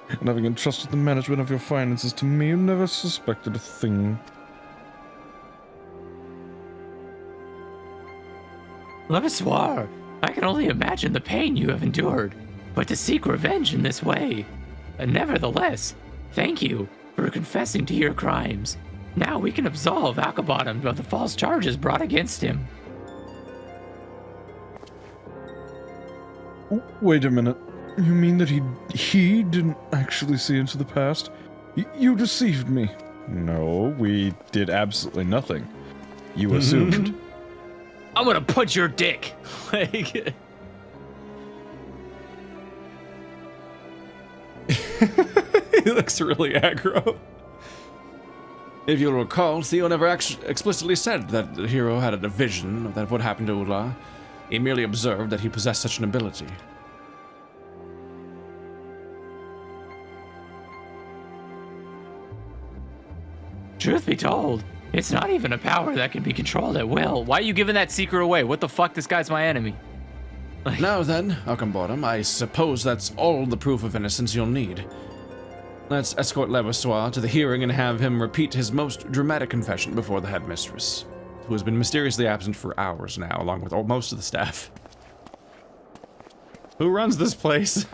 And having entrusted the management of your finances to me, you never suspected a thing. Levasseur, I can only imagine the pain you have endured, but to seek revenge in this way. Nevertheless, thank you for confessing to your crimes. Now we can absolve Akabottom of the false charges brought against him. Wait a minute. You mean that he didn't actually see into the past? You deceived me. No, we did absolutely nothing. You assumed. I'm gonna punch your dick. Like, He looks really aggro. If you'll recall, Theo never explicitly said that the hero had a vision of that what happened to Ula. He merely observed that he possessed such an ability. Truth be told, it's not even a power that can be controlled at will. Why are you giving that secret away? What the fuck? This guy's my enemy. Now then, Akabottom, I suppose that's all the proof of innocence you'll need. Let's escort Levasseur to the hearing and have him repeat his most dramatic confession before the headmistress, who has been mysteriously absent for hours now, along with most of the staff. Who runs this place?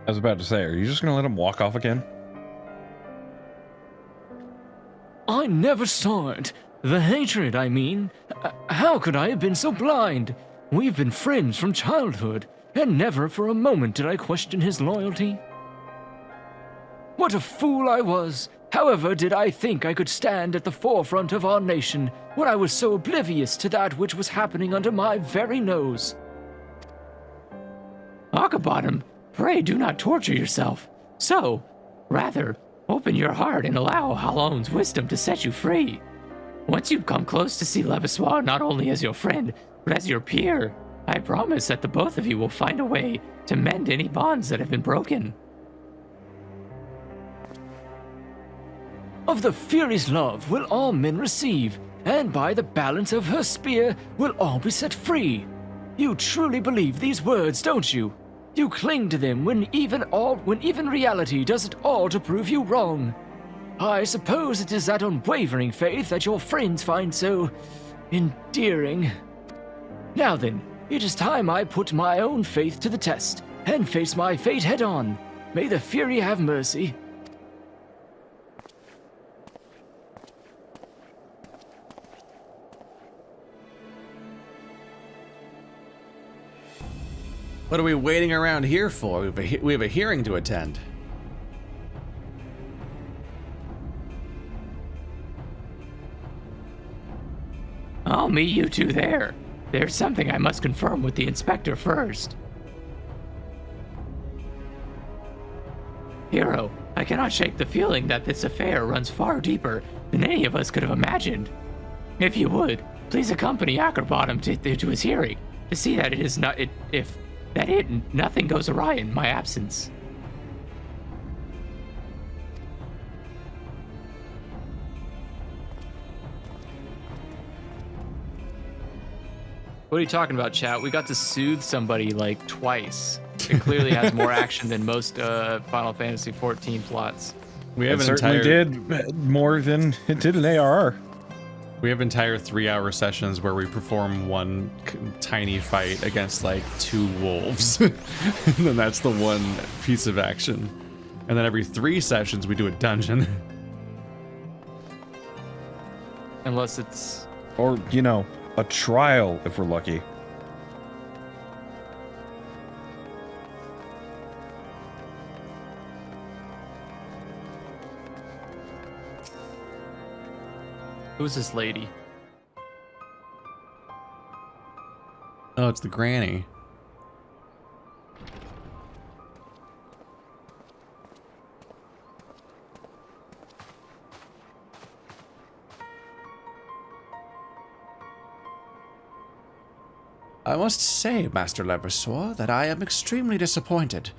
I was about to say, are you just gonna let him walk off again? I never saw it. The hatred, I mean. How could I have been so blind? We've been friends from childhood, and never for a moment did I question his loyalty. What a fool I was! However did I think I could stand at the forefront of our nation when I was so oblivious to that which was happening under my very nose? Akabottom, pray do not torture yourself. So, rather, open your heart and allow Halon's wisdom to set you free. Once you come close to see Levasseur not only as your friend, but as your peer, I promise that the both of you will find a way to mend any bonds that have been broken. Of the Fury's love will all men receive, and by the balance of her spear will all be set free. You truly believe these words, don't you? You cling to them when even reality does it all to prove you wrong. I suppose it is that unwavering faith that your friends find so endearing. Now then, it is time I put my own faith to the test and face my fate head on. May the Fury have mercy. What are we waiting around here for? We have a hearing to attend. I'll meet you two there. There's something I must confirm with the inspector first. Hero, I cannot shake the feeling that this affair runs far deeper than any of us could have imagined. If you would, please accompany Akabottom to his hearing to see that nothing goes awry in my absence. What are you talking about, chat? We got to soothe somebody like twice. It clearly has more action than most Final Fantasy XIV plots. We have It an certainly entire did more than it did in ARR. We have entire 3-hour sessions where we perform one tiny fight against like 2 wolves. And then that's the one piece of action. And then every 3 sessions we do a dungeon. Unless it's... Or, you know, a trial if we're lucky. Who's this lady? Oh, it's the granny. I must say, Master Lebersoir, that I am extremely disappointed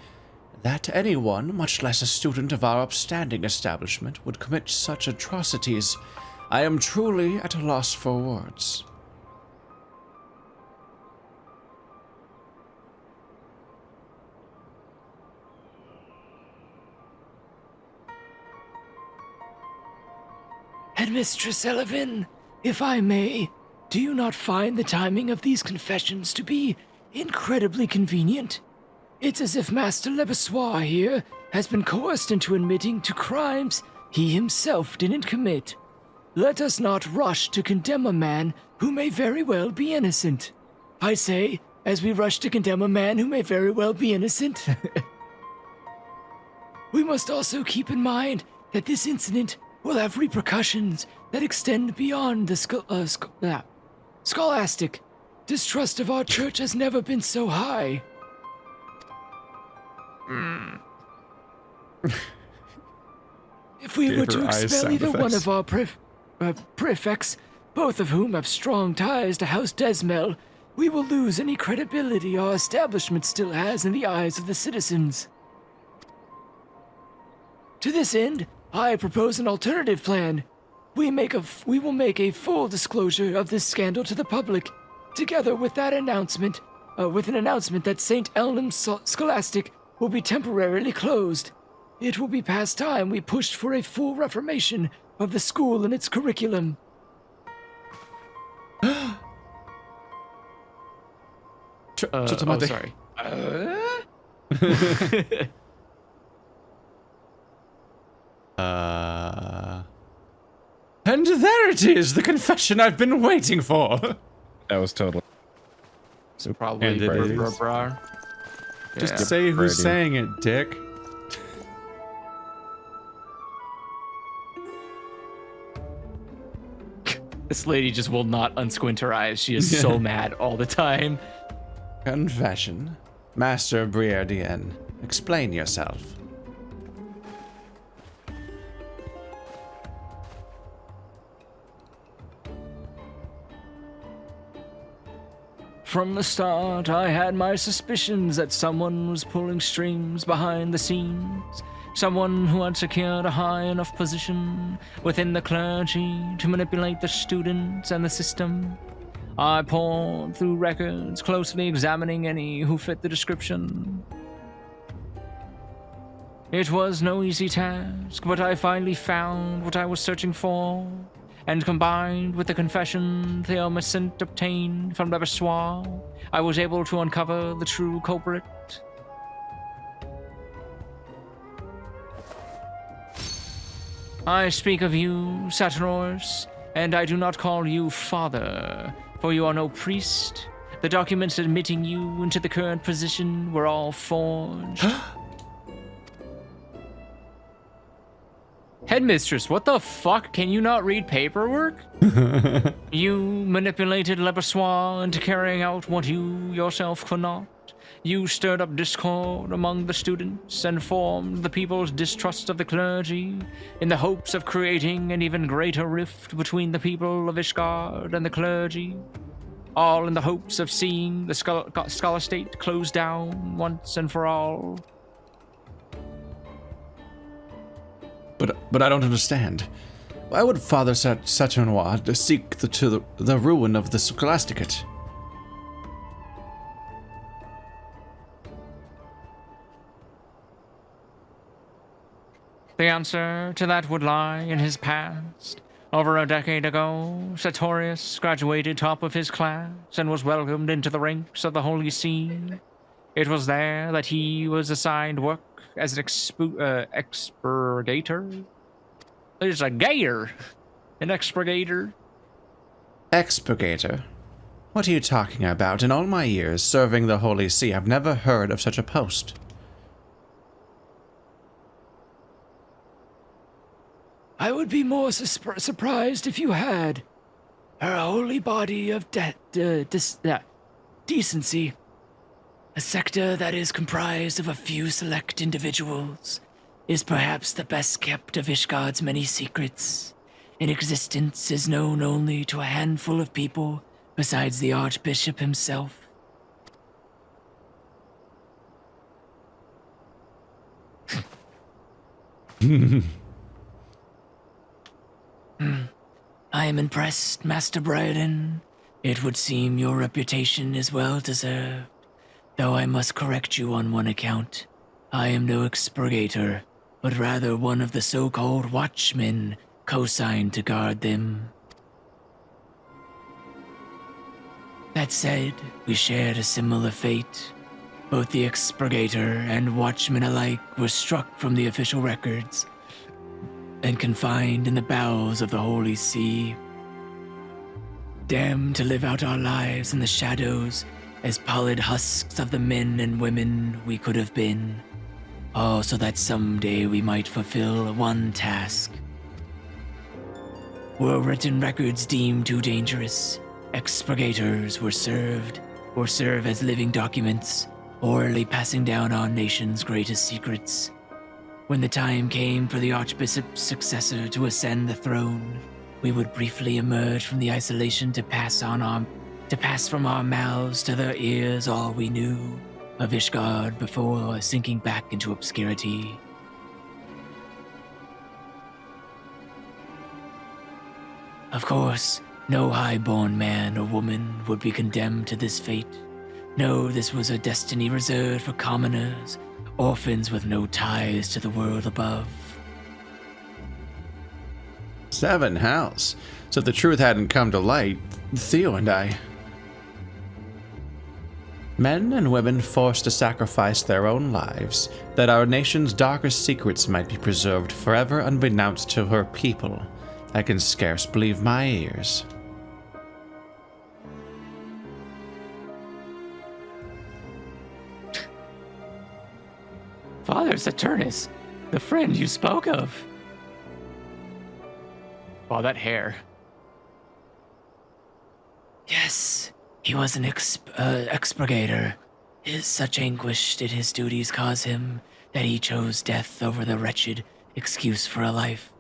that anyone, much less a student of our upstanding establishment, would commit such atrocities. I am truly at a loss for words. Headmistress Elevin, if I may, do you not find the timing of these confessions to be incredibly convenient? It's as if Master Lebersoir here has been coerced into admitting to crimes he himself didn't commit. Let us not rush to condemn a man who may very well be innocent. I say, as we rush to condemn a man who may very well be innocent. We must also keep in mind that this incident will have repercussions that extend beyond the scholastic. Distrust of our church has never been so high. If we were to expel either one of our prefects, both of whom have strong ties to House Desmel, we will lose any credibility our establishment still has in the eyes of the citizens. To this end, I propose an alternative plan. We will make a full disclosure of this scandal to the public, together with an announcement that St. Elnam's Scholastic will be temporarily closed. It will be past time we pushed for a full reformation of the school and its curriculum. Sorry. And there it is, the confession I've been waiting for. That was totally. So probably And it is. Brar. Just Yeah. say who's Brady. saying it, dick. This lady just will not unsquint her eyes. She is so mad all the time. Confession. Master Briardien, explain yourself. From the start, I had my suspicions that someone was pulling strings behind the scenes. Someone who had secured a high enough position within the clergy to manipulate the students and the system. I pored through records, closely examining any who fit the description. It was no easy task, but I finally found what I was searching for, and combined with the confession Theomacint obtained from Lebersoir, I was able to uncover the true culprit. I speak of you, Saturors, and I do not call you father, for you are no priest. The documents admitting you into the current position were all forged. Headmistress, what the fuck? Can you not read paperwork? You manipulated Lebersoir into carrying out what you yourself could not. You stirred up discord among the students and formed the people's distrust of the clergy in the hopes of creating an even greater rift between the people of Ishgard and the clergy, all in the hopes of seeing the scholastate closed down once and for all. But I don't understand. Why would Father Saturnois seek the ruin of the Scholasticate? The answer to that would lie in his past. Over a decade ago, Sartorius graduated top of his class and was welcomed into the ranks of the Holy See. It was there that he was assigned work as an expurgator. There's a gator. An expurgator. Expurgator? What are you talking about? In all my years serving the Holy See, I've never heard of such a post. I would be more surprised if you had. Her holy body of decency. A sector that is comprised of a few select individuals is perhaps the best kept of Ishgard's many secrets. In existence is known only to a handful of people besides the Archbishop himself. I am impressed, Master Bryden. It would seem your reputation is well deserved. Though I must correct you on one account. I am no expurgator, but rather one of the so-called watchmen co-signed to guard them. That said, we shared a similar fate. Both the expurgator and watchmen alike were struck from the official records and confined in the bowels of the Holy See. Damned to live out our lives in the shadows as pallid husks of the men and women we could have been, all so that someday we might fulfill one task. Were written records deemed too dangerous, expurgators were serve as living documents, orally passing down our nation's greatest secrets. When the time came for the Archbishop's successor to ascend the throne, we would briefly emerge from the isolation to pass from our mouths to their ears all we knew of Ishgard before sinking back into obscurity. Of course, no high-born man or woman would be condemned to this fate. No, this was a destiny reserved for commoners, orphans with no ties to the world above. 7 hells. So if the truth hadn't come to light, Theo and I... Men and women forced to sacrifice their own lives, that our nation's darkest secrets might be preserved forever unbeknownst to her people. I can scarce believe my ears. Father Saturnus, the friend you spoke of. Wow, that hair. Yes, he was an expurgator. Such anguish did his duties cause him that he chose death over the wretched excuse for a life.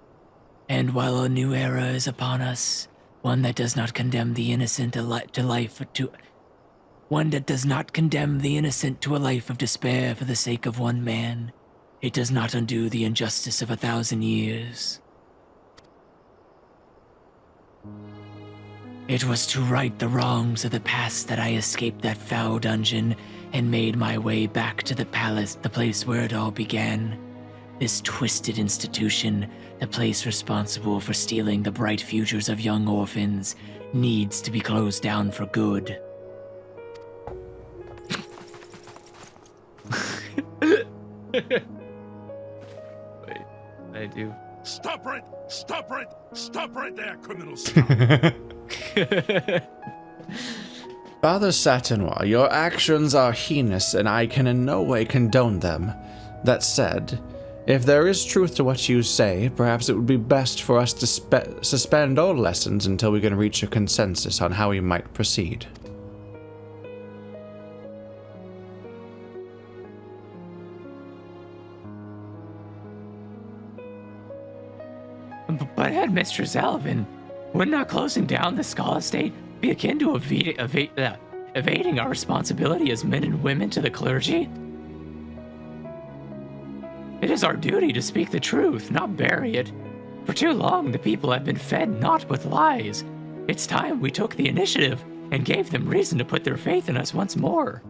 And while a new era is upon us, one that does not condemn the innocent to life one that does not condemn the innocent to a life of despair for the sake of one man, it does not undo the injustice of 1,000 years. It was to right the wrongs of the past that I escaped that foul dungeon and made my way back to the palace, the place where it all began. This twisted institution, the place responsible for stealing the bright futures of young orphans, needs to be closed down for good. Wait, I do. Stop right there, criminals. Father Satinois, your actions are heinous and I can in no way condone them. That said, if there is truth to what you say, perhaps it would be best for us to suspend all lessons until we can reach a consensus on how we might proceed. But Headmistress Alvin, would not closing down the Skull Estate be akin to evading our responsibility as men and women to the clergy? It is our duty to speak the truth, not bury it. For too long, the people have been fed not with lies. It's time we took the initiative and gave them reason to put their faith in us once more.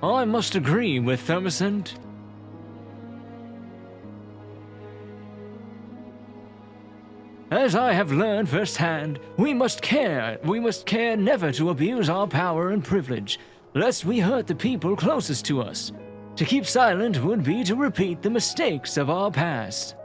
I must agree with Thermosant. As I have learned firsthand, we must care never to abuse our power and privilege, lest we hurt the people closest to us. To keep silent would be to repeat the mistakes of our past.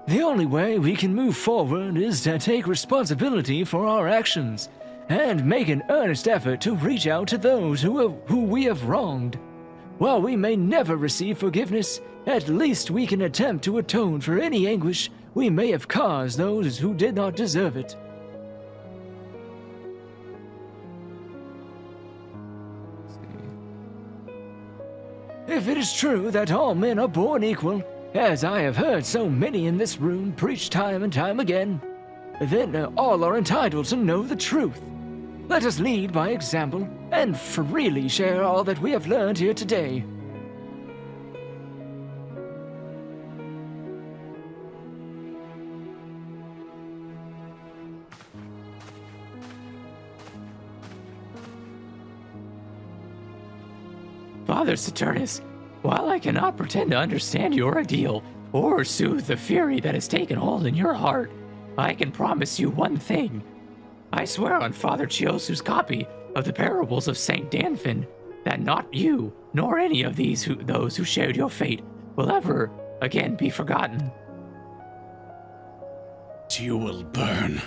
The only way we can move forward is to take responsibility for our actions, and make an earnest effort to reach out to those who we have wronged. While we may never receive forgiveness, at least we can attempt to atone for any anguish we may have caused those who did not deserve it. If it is true that all men are born equal, as I have heard so many in this room preach time and time again, then all are entitled to know the truth. Let us lead by example and freely share all that we have learned here today. Father Saturnus, while I cannot pretend to understand your ideal or soothe the fury that has taken hold in your heart, I can promise you one thing. I swear on Father Chiosu's copy of the Parables of Saint Danfin that not you, nor any of those who shared your fate, will ever again be forgotten. You will burn.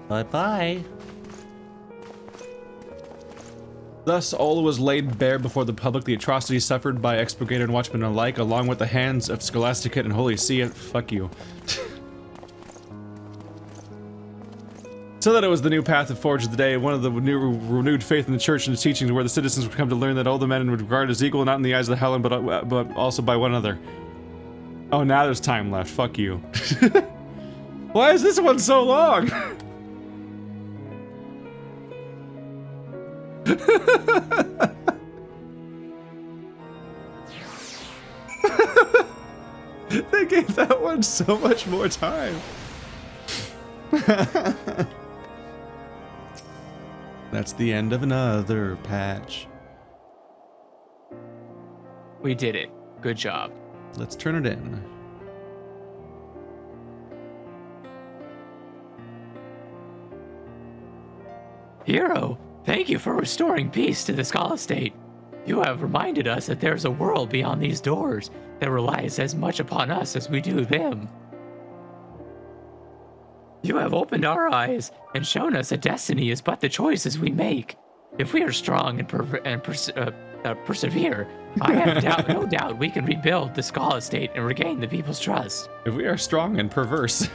Bye-bye. Thus, all was laid bare before the public, the atrocities suffered by expurgator and watchmen alike, along with the hands of Scholasticate and Holy See. Fuck you. So that it was the new path that forged the day, one of the new renewed faith in the church and its teachings, where the citizens would come to learn that all the men would regard as equal, not in the eyes of the Helen, but also by one another. Oh, now there's time left. Fuck you. Why is this one so long? They gave that one so much more time. That's the end of another patch. We did it. Good job. Let's turn it in. Hero, thank you for restoring peace to the Skull Estate. You have reminded us that there's a world beyond these doors that relies as much upon us as we do them. You have opened our eyes and shown us that destiny is but the choices we make. If we are strong and persevere, I have no doubt we can rebuild the Skull Estate and regain the people's trust. If we are strong and perverse.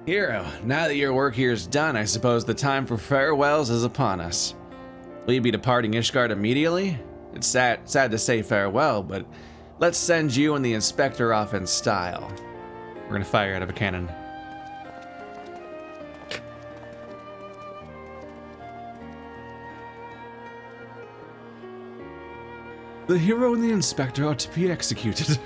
Hero, now that your work here is done, I suppose the time for farewells is upon us. Will you be departing Ishgard immediately? It's sad to say farewell, but let's send you and the inspector off in style. We're gonna fire out of a cannon. The hero and the inspector ought to be executed.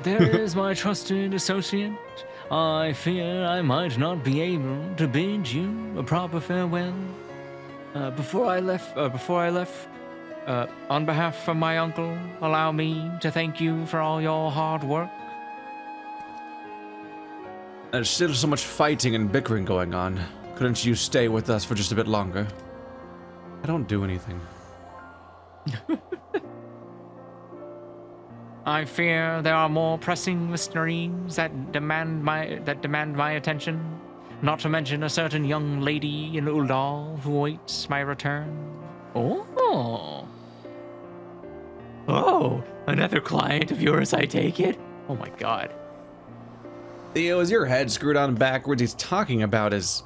There is my trusted associate. I fear I might not be able to bid you a proper farewell. Before I left, on behalf of my uncle, allow me to thank you for all your hard work. There's still so much fighting and bickering going on. Couldn't you stay with us for just a bit longer? I don't do anything. I fear there are more pressing mysteries that demand my attention. Not to mention a certain young lady in Uldal who awaits my return. Oh, another client of yours, I take it? Oh my god. Theo, is your head screwed on backwards? He's talking about his...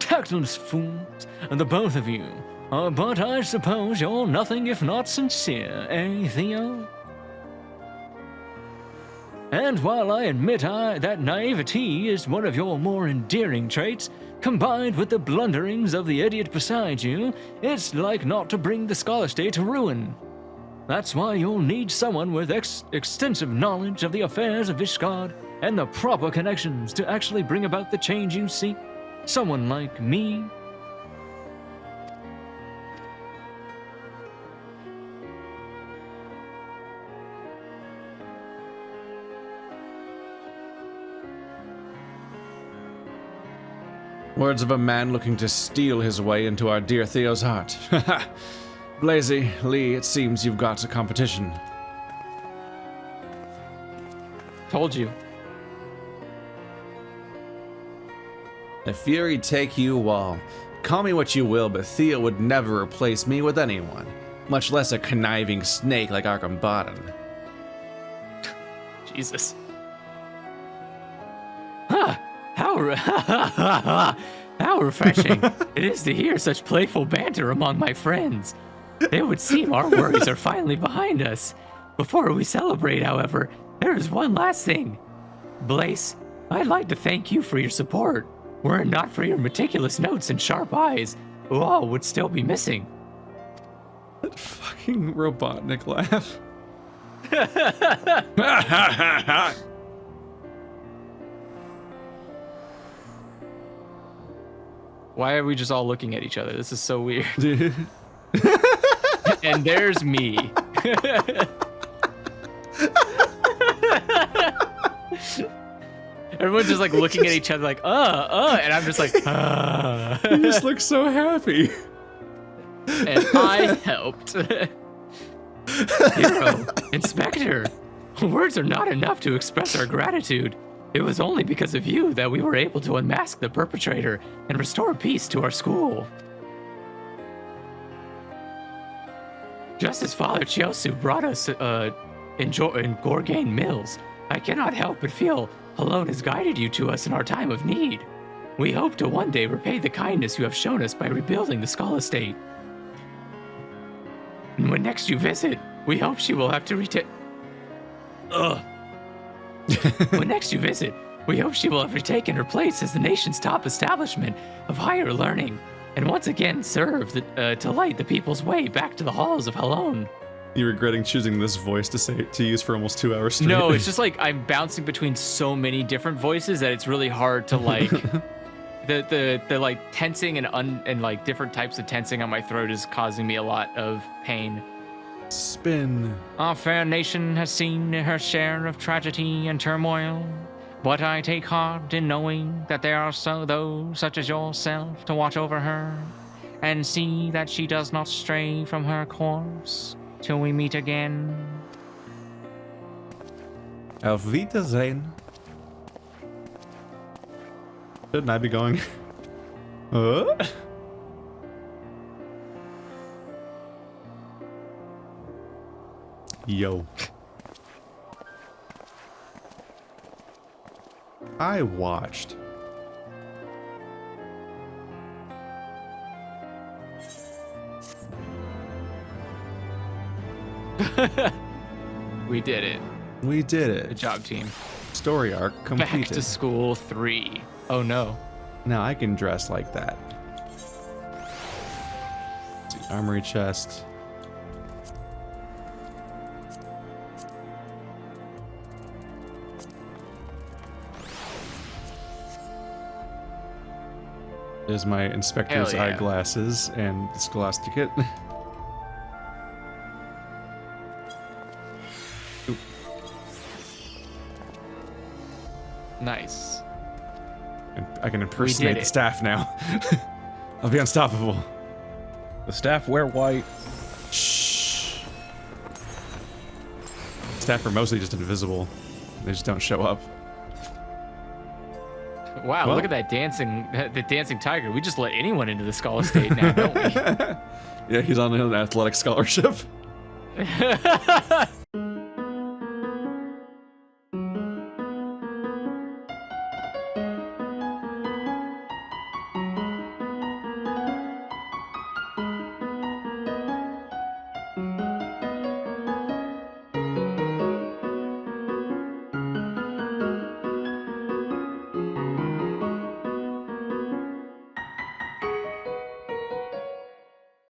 tactless fools, the both of you. But I suppose you're nothing if not sincere, eh, Theo? And while I admit that naivety is one of your more endearing traits, combined with the blunderings of the idiot beside you, it's like not to bring the Scholar State to ruin. That's why you'll need someone with extensive knowledge of the affairs of Ishgard and the proper connections to actually bring about the change you seek. Someone like me. Words of a man looking to steal his way into our dear Theo's heart. Blazy, Lee, it seems you've got a competition. Told you. The fury take you all. Call me what you will, but Theo would never replace me with anyone, much less a conniving snake like Arkham Bottom. Jesus. How refreshing it is to hear such playful banter among my friends. It would seem our worries are finally behind us. Before we celebrate, however, there is one last thing. Blaze, I'd like to thank you for your support. Were it not for your meticulous notes and sharp eyes, Ual would still be missing. That fucking Robotnik laugh. Why are we just all looking at each other? This is so weird. And there's me. Everyone's just like looking at each other like, and I'm just like, You just look so happy. and I helped. Hero, Inspector, words are not enough to express our gratitude. It was only because of you that we were able to unmask the perpetrator and restore peace to our school. Just as Father Chiosu brought us in Gorgain Mills, I cannot help but feel Halone has guided you to us in our time of need. We hope to one day repay the kindness you have shown us by rebuilding the Skull Estate. And when next you visit, we hope she will have to When next you visit, we hope she will have retaken her place as the nation's top establishment of higher learning, and once again serve to light the people's way back to the halls of Halone. You regretting choosing this voice to use for almost 2 hours straight? No, it's just like I'm bouncing between so many different voices that it's really hard to like the like tensing and like different types of tensing on my throat is causing me a lot of pain. Spin. Our fair nation has seen her share of tragedy and turmoil, but I take heart in knowing that there are those such as yourself to watch over her and see that she does not stray from her course till we meet again. Auf Wiedersehen. Shouldn't I be going? Yo. I watched. We did it. We did it. Good job, team. Story arc completed. Back to school 3. Oh no. Now I can dress like that. Let's see, armory chest. There's my inspector's Hell yeah. eyeglasses and the scholasticate. Nice. And I can impersonate the it. staff now. I'll be unstoppable. The staff wear white. Shh. Staff are mostly just invisible. They just don't show up. Wow, Well- look at that the dancing tiger. We just let anyone into the Skull Estate now, don't we? Yeah, he's on an athletic scholarship.